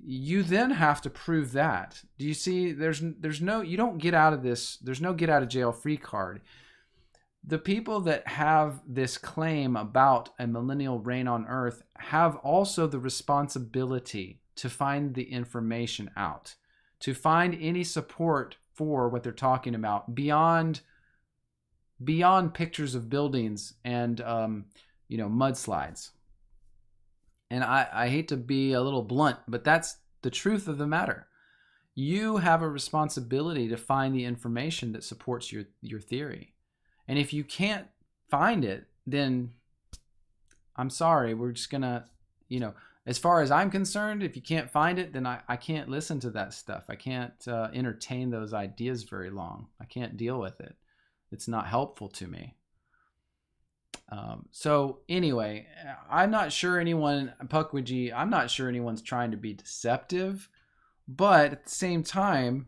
you then have to prove that. Do you see? There's no, you don't get out of this. There's no get out of jail free card. The people that have this claim about a millennial reign on earth have also the responsibility to find the information out, to find any support for what they're talking about beyond pictures of buildings and mudslides. And I hate to be a little blunt, but that's the truth of the matter. You have a responsibility to find the information that supports your theory. And if you can't find it, then I'm sorry, we're just gonna, as far as I'm concerned, if you can't find it, then I can't listen to that stuff. I can't entertain those ideas very long. I can't deal with it. It's not helpful to me. So anyway, I'm not sure I'm not sure anyone's trying to be deceptive, but at the same time,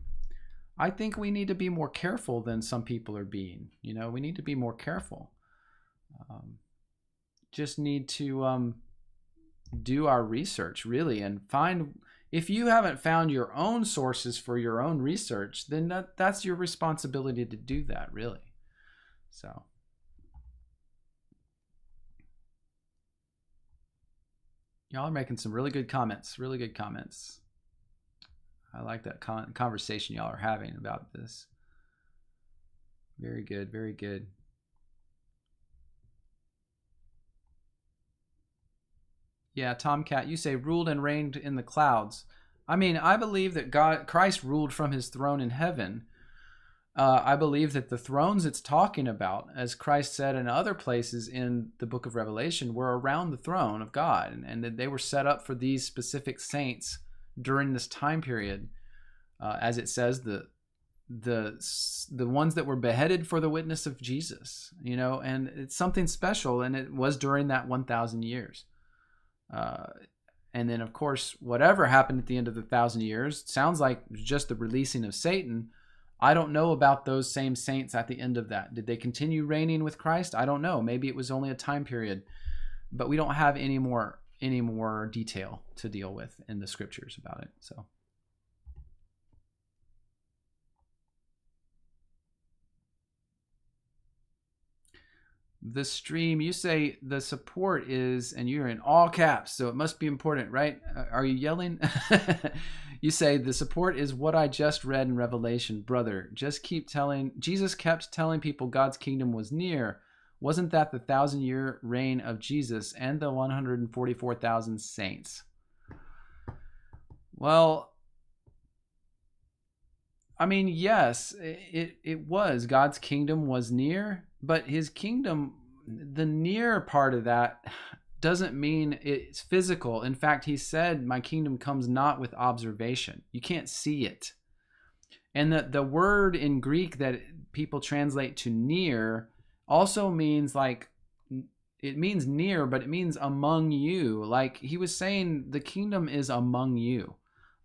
I think we need to be more careful than some people are being. We need to be more careful. Just need to do our research really and find, if you haven't found your own sources for your own research, then that's your responsibility to do that really. So. Y'all are making some really good comments. I like that conversation y'all are having about this. Very good, very good. Yeah, Tomcat, you say ruled and reigned in the clouds. I mean, I believe that Christ ruled from his throne in heaven. I believe that the thrones it's talking about, as Christ said in other places in the book of Revelation, were around the throne of God, and that they were set up for these specific saints during this time period. As it says, the ones that were beheaded for the witness of Jesus, and it's something special, and it was during that 1,000 years. And then, of course, whatever happened at the end of the 1,000 years sounds like just the releasing of Satan. I don't know about those same saints at the end of that. Did they continue reigning with Christ? I don't know. Maybe it was only a time period, but we don't have any more detail to deal with in the scriptures about it. So. The stream, you say the support is, and you're in all caps, so it must be important, right? Are you yelling? You say the support is what I just read in Revelation. Brother, Jesus kept telling people God's kingdom was near. Wasn't that the 1,000-year reign of Jesus and the 144,000 saints? Well, I mean, yes, it was. God's kingdom was near, but his kingdom, the near part of that doesn't mean it's physical. In fact, he said, my kingdom comes not with observation. You can't see it. And the word in Greek that people translate to near also means it means near, but it means among you. Like he was saying, the kingdom is among you.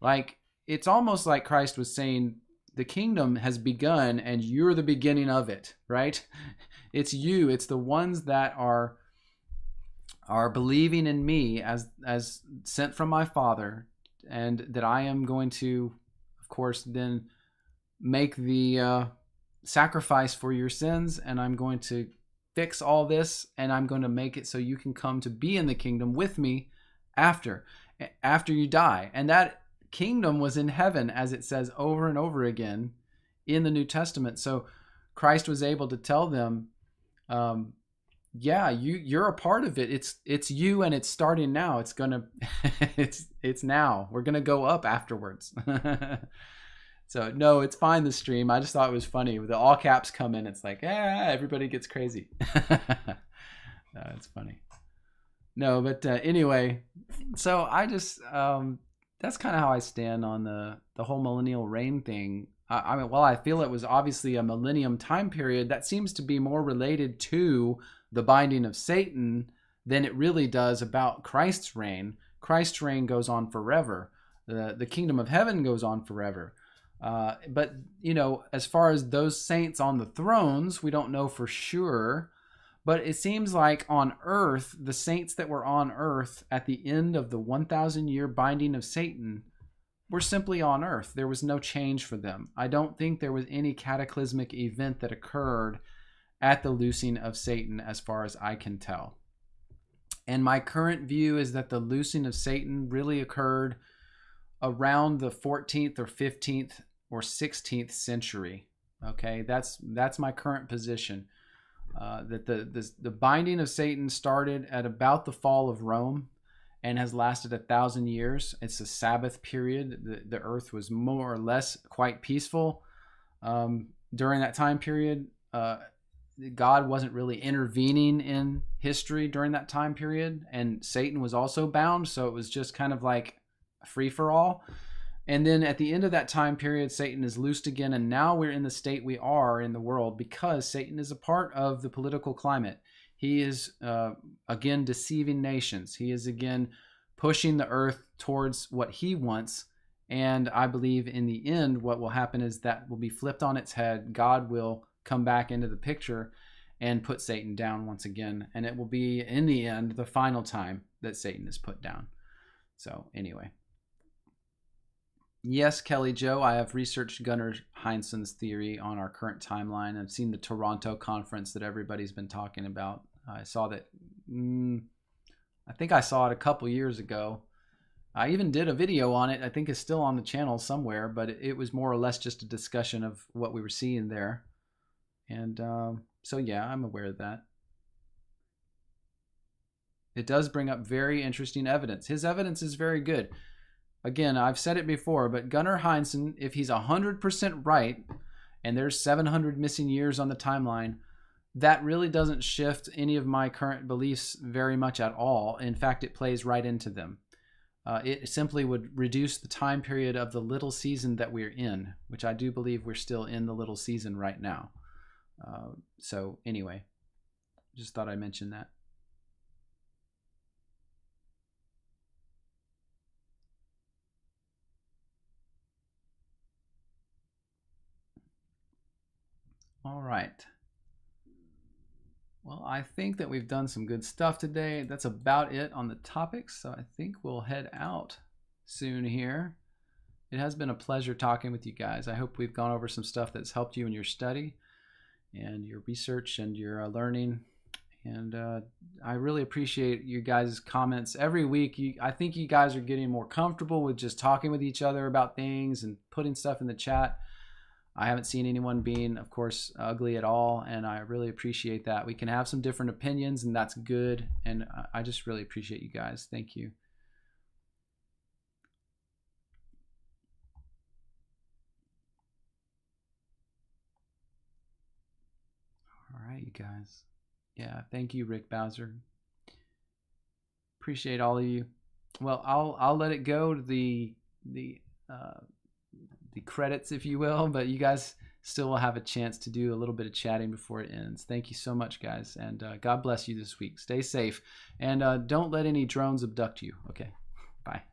Like it's almost like Christ was saying, the kingdom has begun and you're the beginning of it, right? It's you. It's the ones that are believing in me as sent from my Father, and that I am going to, of course, then make the sacrifice for your sins, and I'm going to fix all this, and I'm going to make it so you can come to be in the kingdom with me after you die. And that kingdom was in heaven, as it says over and over again in the New Testament. So Christ was able to tell them, you're a part of it. It's you, and it's starting now. It's now. We're gonna go up afterwards. So no, it's fine, the stream. I just thought it was funny. With the all caps come in, it's like, everybody gets crazy. No, it's funny. No, but anyway, so I just, that's kind of how I stand on the whole millennial reign thing. I mean, while I feel it was obviously a millennium time period, that seems to be more related to the binding of Satan than it really does about Christ's reign. Christ's reign goes on forever. The kingdom of heaven goes on forever. But, you know, as far as those saints on the thrones, we don't know for sure. But it seems like on earth, the saints that were on earth at the end of the 1,000-year binding of Satan were simply on earth. There was no change for them. I don't think there was any cataclysmic event that occurred at the loosing of Satan as far as I can tell. And my current view is that the loosing of Satan really occurred around the 14th or 15th or 16th century. Okay, that's my current position. That the binding of Satan started at about the fall of Rome and has lasted 1,000 years. It's a Sabbath period. The earth was more or less quite peaceful during that time period. God wasn't really intervening in history during that time period, and Satan was also bound, so it was just kind of like a free-for-all. And then at the end of that time period, Satan is loosed again, and now we're in the state we are in the world because Satan is a part of the political climate. He is, again, deceiving nations. He is, again, pushing the earth towards what he wants. And I believe in the end, what will happen is that will be flipped on its head. God will come back into the picture and put Satan down once again. And it will be, in the end, the final time that Satan is put down. So anyway. Yes, Kelly Joe, I have researched Gunnar Heinsohn's theory on our current timeline. I've seen the Toronto conference that everybody's been talking about. I saw that, I think I saw it a couple years ago. I even did a video on it. I think it's still on the channel somewhere, but it was more or less just a discussion of what we were seeing there. And so, yeah, I'm aware of that. It does bring up very interesting evidence. His evidence is very good. Again, I've said it before, but Gunnar Heinsohn, if he's 100% right, and there's 700 missing years on the timeline, that really doesn't shift any of my current beliefs very much at all. In fact, it plays right into them. It simply would reduce the time period of the little season that we're in, which I do believe we're still in the little season right now. So anyway, just thought I'd mention that. All right. Well, I think that we've done some good stuff today. That's about it on the topics. So I think we'll head out soon here. It has been a pleasure talking with you guys. I hope we've gone over some stuff that's helped you in your study and your research and your learning. And I really appreciate you guys' comments every week. I think you guys are getting more comfortable with just talking with each other about things and putting stuff in the chat. I haven't seen anyone being, of course, ugly at all, and I really appreciate that. We can have some different opinions, and that's good, and I just really appreciate you guys. Thank you. All right, you guys. Yeah, thank you, Rick Bowser. Appreciate all of you. Well, I'll let it go to the credits, if you will, but you guys still will have a chance to do a little bit of chatting before it ends. Thank you so much, guys, and God bless you this week. Stay safe, and don't let any drones abduct you. Okay, bye.